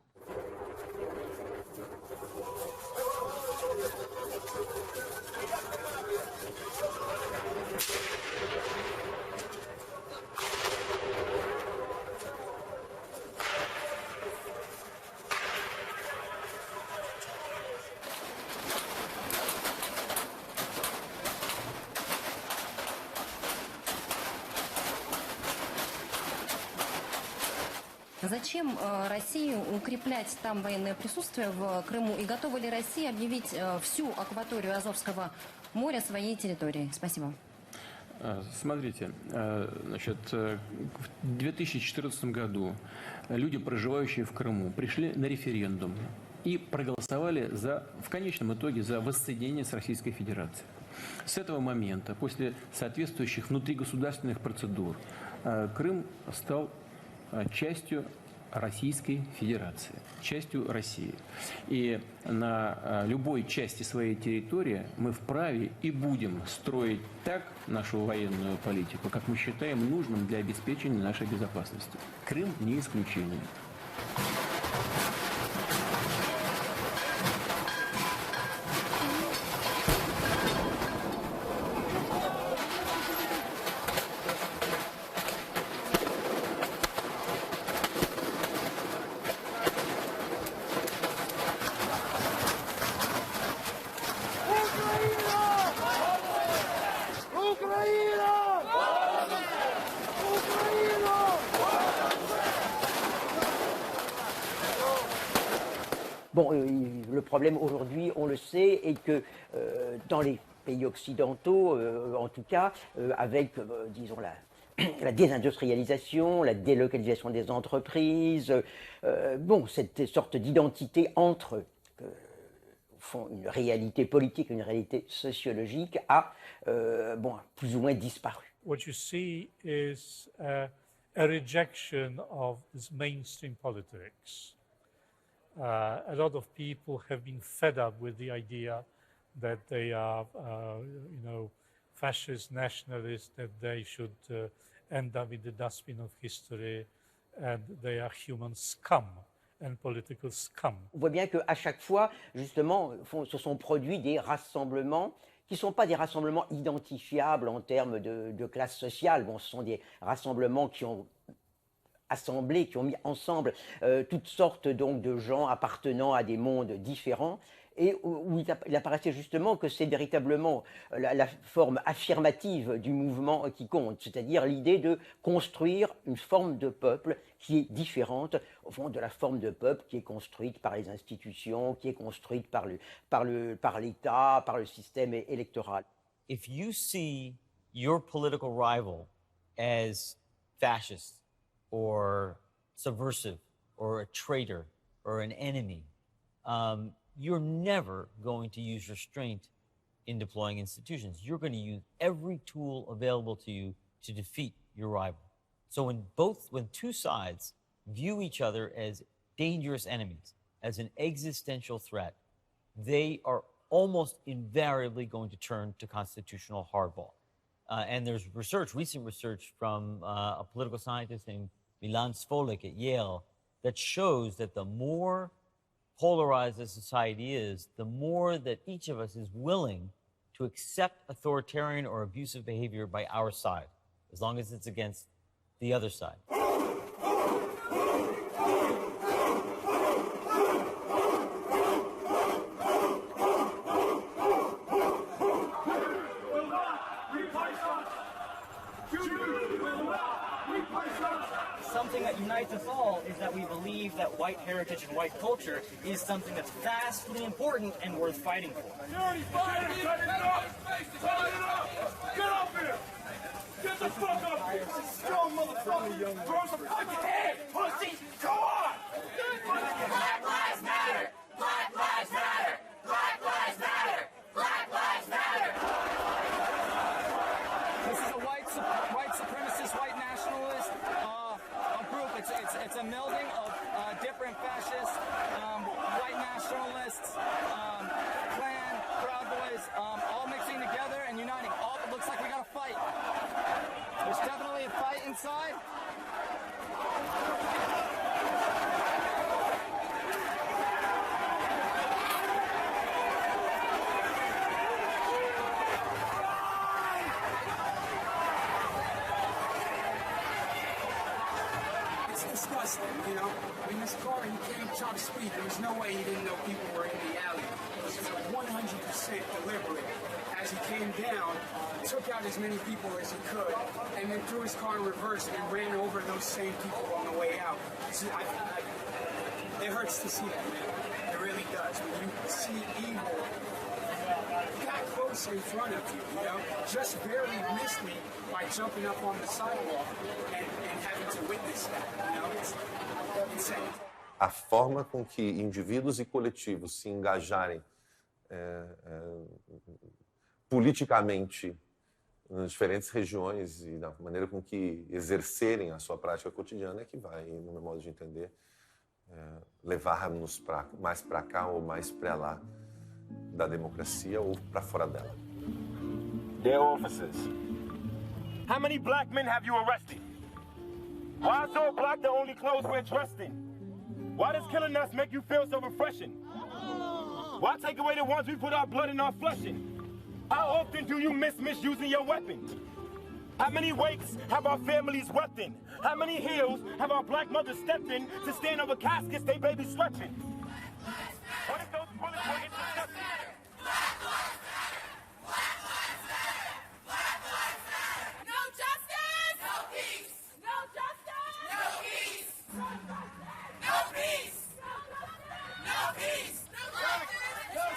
Зачем России укреплять там военное присутствие в Крыму? И готова ли Россия объявить всю акваторию Азовского моря своей территорией? Спасибо. Смотрите, значит, в 2014 году люди, проживающие в Крыму, пришли на референдум и проголосовали в конечном итоге за воссоединение с Российской Федерацией. С этого момента, после соответствующих внутригосударственных процедур, Крым стал частью Российской Федерации, частью России. И на любой части своей территории мы вправе и будем строить так нашу военную политику, как мы считаем нужным для обеспечения нашей безопасности. Крым не исключение. Bon, le problème aujourd'hui, on le sait, est que dans les pays occidentaux, en tout cas, avec, disons, la désindustrialisation, la délocalisation des entreprises, bon, cette sorte d'identité entre une réalité politique et une réalité sociologique a bon, plus ou moins disparu. What you see is a rejection of this mainstream politics. A lot of people have been fed up with the idea that they are, you know, fascist nationalists, that they should end up in the dustbin of history, and they are human scum and political scum. On voit bien qu'à chaque fois, justement, se sont produits des rassemblements qui ne sont pas des rassemblements identifiables en termes de classe sociale. Bon, ce sont des rassemblements qui ont assemblés, qui ont mis ensemble toutes sortes donc de gens appartenant à des mondes différents, et où il apparaissait justement que c'est véritablement la forme affirmative du mouvement qui compte, c'est-à-dire l'idée de construire une forme de peuple qui est différente au fond de la forme de peuple qui est construite par les institutions, qui est construite par l'État, par le système électoral. If you see your political rival as fascist or subversive or a traitor or an enemy, you're never going to use restraint in deploying institutions. You're going to use every tool available to you to defeat your rival. So when two sides view each other as dangerous enemies, as an existential threat, they are almost invariably going to turn to constitutional hardball. And there's recent research from a political scientist named Milan Sfolik at Yale that shows that the more polarized a society is, the more that each of us is willing to accept authoritarian or abusive behavior by our side, as long as it's against the other side. Something that unites us all is that we believe that white heritage and white culture is something that's vastly important and worth fighting for. Get up here! Get the fuck up here! Strong motherfucker! Throw some fucking head, pussy! Go on! Black lives matter! Black lives matter! Black lives matter! Black lives matter! This is a white supremacist, white nationalist group. It's a melding of different fascists, white nationalists, Klan, Proud Boys, all mixing together and uniting. It looks like we got a fight. There's definitely a fight inside. It's disgusting, you know? In this car, he came top speed. There was no way he didn't know people were in the alley. It was 100% deliberate. As he came down, took out as many people as he could, and then threw his car in reverse and ran over those same people on the way out. So it hurts to see that, man. It really does. When you see evil that close in front of you, you know, just barely missed me by jumping up on the sidewalk and having to witness that, you know, it's insane. A forma com que indivíduos e coletivos se engajarem politicamente nas diferentes regiões e na maneira com que exercerem a sua prática cotidiana é que vai, no meu modo de entender, levar-nos mais para cá ou mais para lá da democracia ou para fora dela. Their officers. How many black men have you arrested? Why so black the only clothes we're dressed in? Why does killing us make you feel so refreshing? Why take away the ones we put our blood and our flesh in? How often do you miss misusing your weapon? How many wakes have our families wept in? How many hills have our black mothers stepped in to stand over caskets they babies slept in? What if those bullets were intercepted? No justice! No peace! No justice! No peace! No justice! No peace! No peace! No justice! No peace!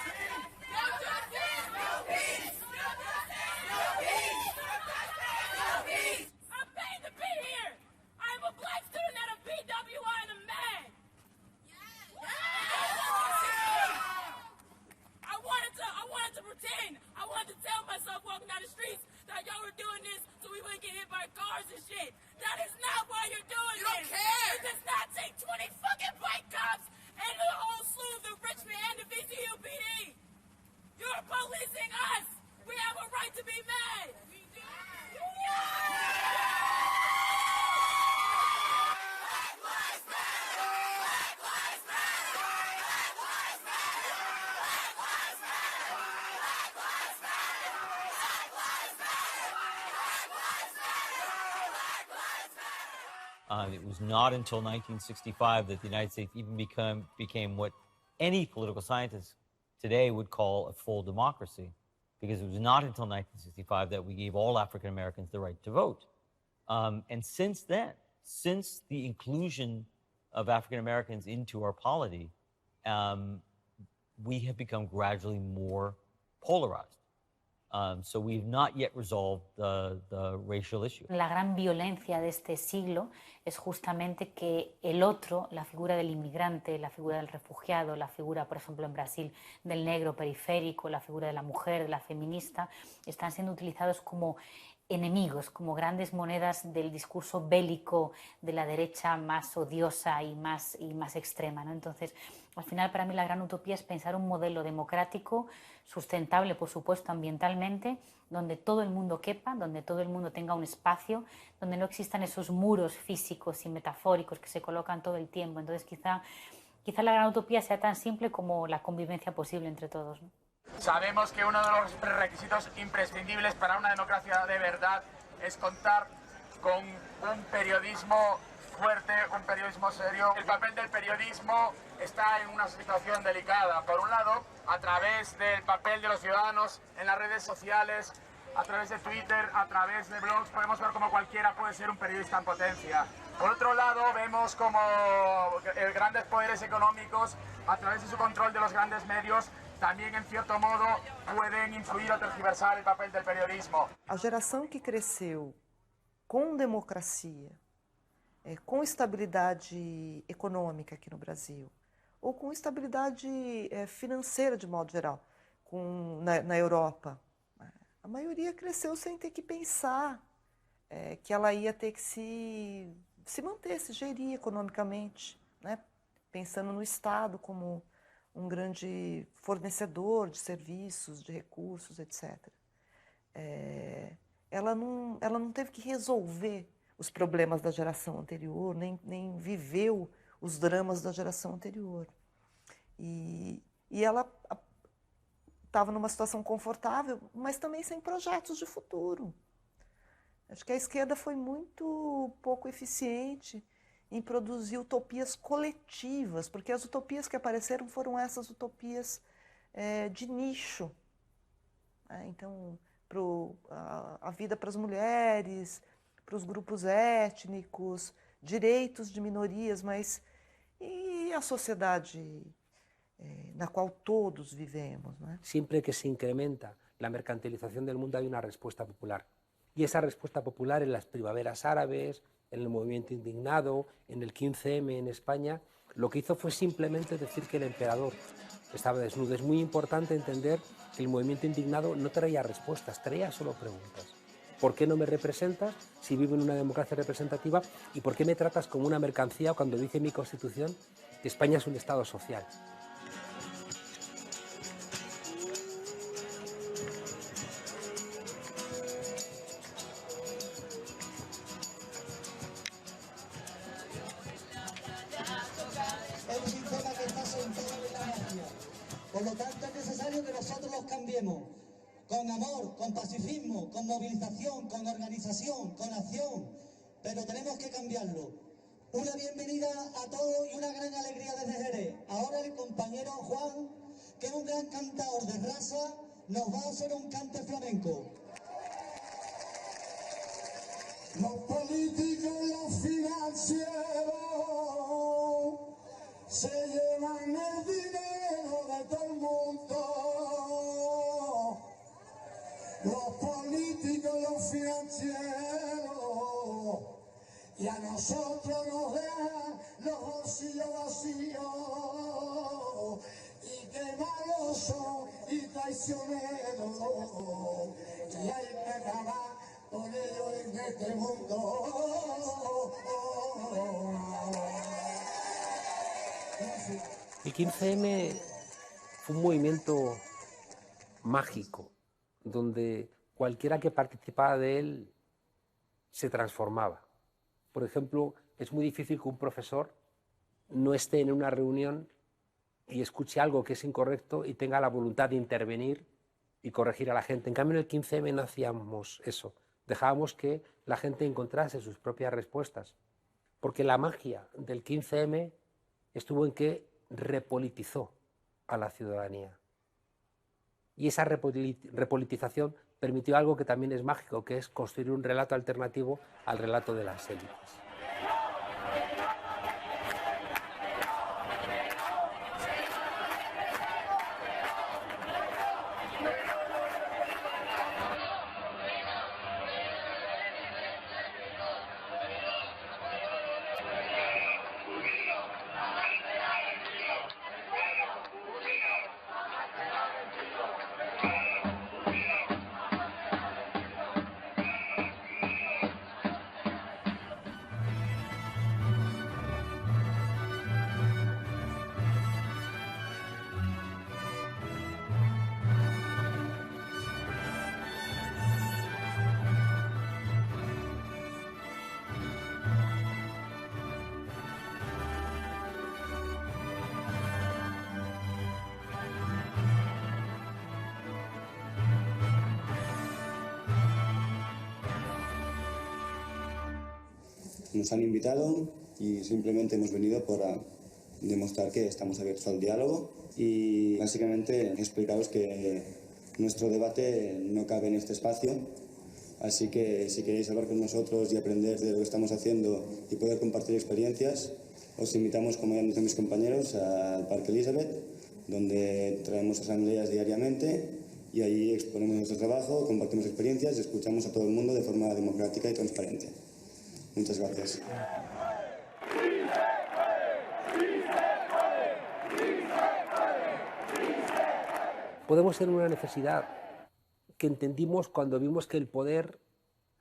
No justice! No peace! No justice! No peace! No peace! I'm paid to be here! I'm a black student at a BWI and a man! I wanted to pretend. I wanted to tell myself walking down the streets that y'all were doing this so we wouldn't get hit by cars and shit. That is not why you're doing this. You don't care. It does not take 20 fucking white cops and the whole slew of the Richmond and the VCU PD. You're policing us. We have a right to be mad. We do. It was not until 1965 that the United States even became what any political scientist today would call a full democracy, because it was not until 1965 that we gave all African Americans the right to vote. And since then, since the inclusion of African Americans into our polity, we have become gradually more polarized. So we've not yet resolved the racial issue. La gran violencia de este siglo es justamente que el otro, la figura del inmigrante, la figura del refugiado, la figura, por ejemplo, en Brasil, del negro periférico, la figura de la mujer, de la feminista, están siendo utilizados como enemigos, como grandes monedas del discurso bélico de la derecha más odiosa y más extrema, ¿no? Entonces, al final, para mí, la gran utopía es pensar un modelo democrático, sustentable, por supuesto, ambientalmente, donde todo el mundo quepa, donde todo el mundo tenga un espacio, donde no existan esos muros físicos y metafóricos que se colocan todo el tiempo. Entonces, quizá la gran utopía sea tan simple como la convivencia posible entre todos, ¿no? Sabemos que uno de los requisitos imprescindibles para una democracia de verdad es contar con un periodismo fuerte, un periodismo serio. El papel del periodismo está en una situación delicada. Por un lado, a través del papel de los ciudadanos en las redes sociales, a través de Twitter, a través de blogs, podemos ver cómo cualquiera puede ser un periodista en potencia. Por otro lado, vemos como grandes poderes económicos, a través de su control de los grandes medios, também, em certo modo, podem influir ou tergiversar o papel do periodismo. A geração que cresceu com democracia, com estabilidade econômica aqui no Brasil, ou com estabilidade financeira de modo geral, na Europa, a maioria cresceu sem ter que pensar que ela ia ter que se manter, se gerir economicamente, né? Pensando no Estado como um grande fornecedor de serviços, de recursos, etc. Ela não teve que resolver os problemas da geração anterior, nem viveu os dramas da geração anterior. E ela estava numa situação confortável, mas também sem projetos de futuro. Acho que a esquerda foi muito pouco eficiente em produzir utopias coletivas, porque as utopias que apareceram foram essas utopias de nicho, Então, a vida para as mulheres, para os grupos étnicos, direitos de minorias, mas e a sociedade na qual todos vivemos, ¿no? Siempre que se incrementa la mercantilización del mundo hay una respuesta popular. Y esa respuesta popular en las primaveras árabes, en el movimiento indignado, en el 15M en España, lo que hizo fue simplemente decir que el emperador estaba desnudo. Es muy importante entender que el movimiento indignado no traía respuestas, traía solo preguntas. ¿Por qué no me representas si vivo en una democracia representativa? ¿Y por qué me tratas como una mercancía cuando dice mi Constitución que España es un Estado social? Es un sistema que está sentado en la mafia. Por lo tanto, es necesario que nosotros los cambiemos con amor, con pacifismo, con movilización, con organización, con acción. Pero tenemos que cambiarlo. Una bienvenida a todos y una gran alegría desde Jerez. Ahora el compañero Juan, que es un gran cantador de raza, nos va a hacer un cante flamenco. Los políticos y los financieros se llevan el dinero de todo el mundo. Los políticos y los financieros y a nosotros nos dejan los bolsillos vacíos. Y qué malos son y traicioneros. Y hay que acabar con ellos en este mundo. El 15M fue un movimiento mágico, donde cualquiera que participaba de él se transformaba. Por ejemplo, es muy difícil que un profesor no esté en una reunión y escuche algo que es incorrecto y tenga la voluntad de intervenir y corregir a la gente. En cambio, en el 15M no hacíamos eso. Dejábamos que la gente encontrase sus propias respuestas. Porque la magia del 15M estuvo en que repolitizó a la ciudadanía. Y esa repolitización permitió algo que también es mágico, que es construir un relato alternativo al relato de las élites. Nos han invitado y simplemente hemos venido para demostrar que estamos abiertos al diálogo y básicamente explicaros que nuestro debate no cabe en este espacio, así que si queréis hablar con nosotros y aprender de lo que estamos haciendo y poder compartir experiencias, os invitamos, como ya han dicho mis compañeros, al Parque Elizabeth, donde traemos asambleas diariamente y allí exponemos nuestro trabajo, compartimos experiencias y escuchamos a todo el mundo de forma democrática y transparente. Muchas gracias. Podemos tener una necesidad que entendimos cuando vimos que el poder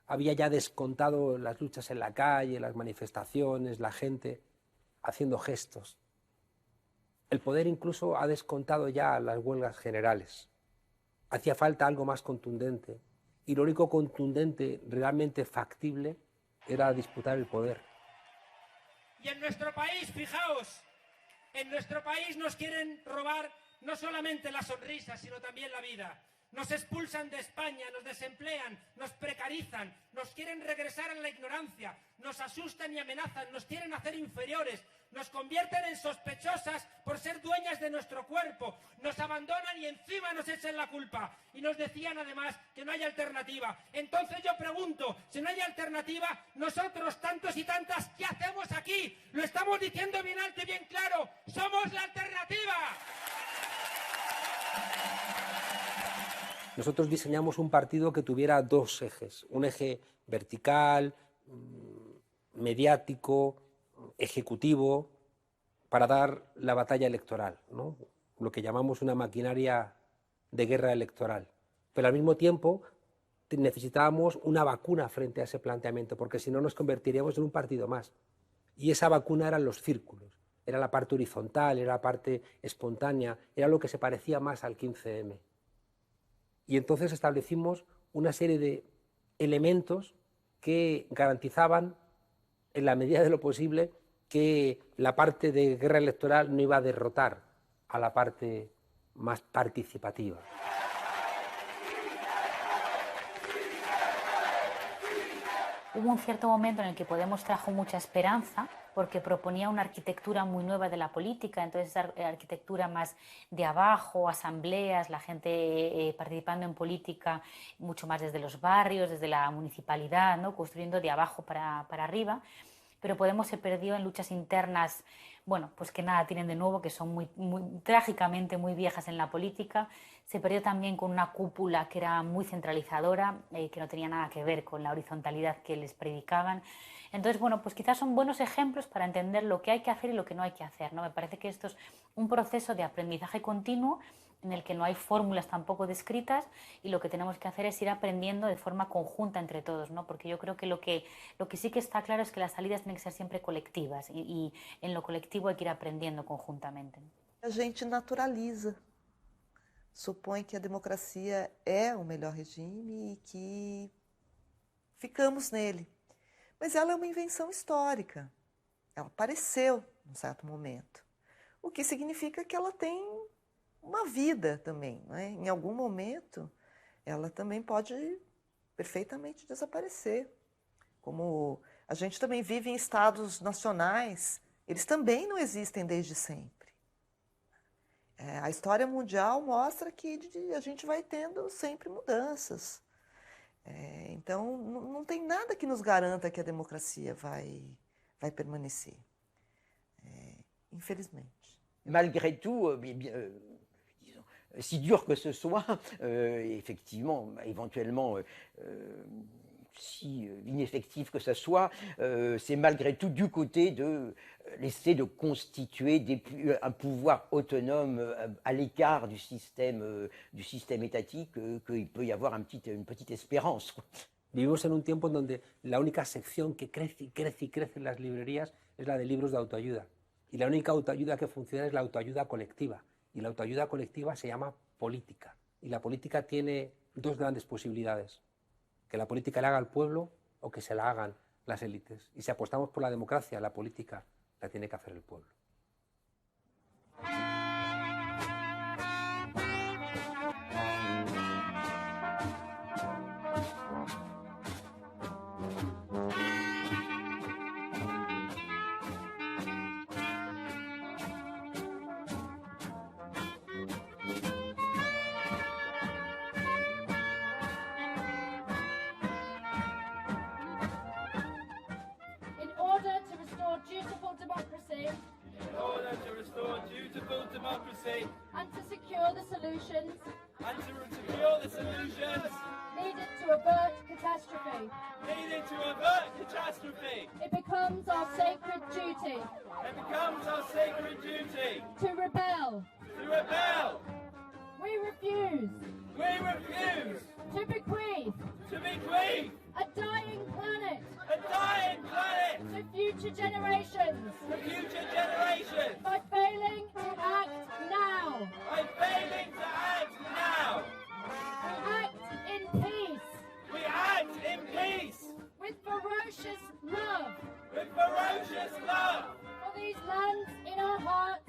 había ya descontado las luchas en la calle, las manifestaciones, la gente haciendo gestos. El poder incluso ha descontado ya las huelgas generales. Hacía falta algo más contundente. Y lo único contundente, realmente factible, era disputar el poder. Y en nuestro país, fijaos, en nuestro país nos quieren robar no solamente la sonrisa, sino también la vida. Nos expulsan de España, nos desemplean, nos precarizan, nos quieren regresar a la ignorancia, nos asustan y amenazan, nos quieren hacer inferiores, nos convierten en sospechosas por ser dueñas de nuestro cuerpo, nos abandonan y encima nos echan la culpa. Y nos decían además que no hay alternativa. Entonces yo pregunto, si no hay alternativa, nosotros tantos y tantas, ¿qué hacemos aquí? Lo estamos diciendo bien alto y bien claro, ¡somos la alternativa! Nosotros diseñamos un partido que tuviera dos ejes, un eje vertical, mediático, ejecutivo, para dar la batalla electoral, ¿no? Lo que llamamos una maquinaria de guerra electoral. Pero al mismo tiempo necesitábamos una vacuna frente a ese planteamiento, porque si no nos convertiríamos en un partido más. Y esa vacuna eran los círculos, era la parte horizontal, era la parte espontánea, era lo que se parecía más al 15M. Y entonces establecimos una serie de elementos que garantizaban, en la medida de lo posible, que la parte de guerra electoral no iba a derrotar a la parte más participativa. Hubo un cierto momento en el que Podemos trajo mucha esperanza porque proponía una arquitectura muy nueva de la política, entonces esa arquitectura más de abajo, asambleas, la gente participando en política mucho más desde los barrios, desde la municipalidad, ¿no? Construyendo de abajo para arriba, pero Podemos se perdió en luchas internas, bueno, pues que nada tienen de nuevo, que son muy trágicamente muy viejas en la política. Se perdió también con una cúpula que era muy centralizadora, que no tenía nada que ver con la horizontalidad que les predicaban. Entonces, bueno, pues quizás son buenos ejemplos para entender lo que hay que hacer y lo que no hay que hacer, ¿no? Me parece que esto es un proceso de aprendizaje continuo en el que no hay fórmulas tampoco descritas y lo que tenemos que hacer es ir aprendiendo de forma conjunta entre todos, ¿no? Porque yo creo que lo que sí que está claro es que las salidas tienen que ser siempre colectivas y en lo colectivo hay que ir aprendiendo conjuntamente. A gente naturaliza, supõe que a democracia é o melhor regime e que ficamos nele. Mas ela é uma invenção histórica, ela apareceu num certo momento, o que significa que ela tem uma vida também, né? Em algum momento ela também pode perfeitamente desaparecer. Como a gente também vive em estados nacionais, eles também não existem desde sempre. A história mundial mostra que a gente vai tendo sempre mudanças. Então, não tem nada que nos garanta que a democracia vai permanecer, infelizmente. Malgré tout, si dur que ce soit, effectivement, éventuellement, si ineffectif que ce soit, c'est malgré tout du côté de l'essai de constituer un pouvoir autonome à l'écart du système étatique qu'il peut y avoir une petite espérance. Vivimos en un tiempo en donde la única sección que crece y crece y crece en las librerías es la de libros de autoayuda. Y la única autoayuda que funciona es la autoayuda colectiva. Y la autoayuda colectiva se llama política. Y la política tiene dos grandes posibilidades: que la política la haga el pueblo o que se la hagan las élites. Y si apostamos por la democracia, la política la tiene que hacer el pueblo. And to secure the solutions needed to avert catastrophe. It becomes our sacred duty. To rebel. We refuse. To bequeath. A dying planet. To future generations. By failing to act now. We act in peace. With ferocious love. For these lands in our hearts.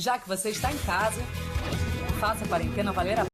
Já que você está em casa, faça a quarentena valer a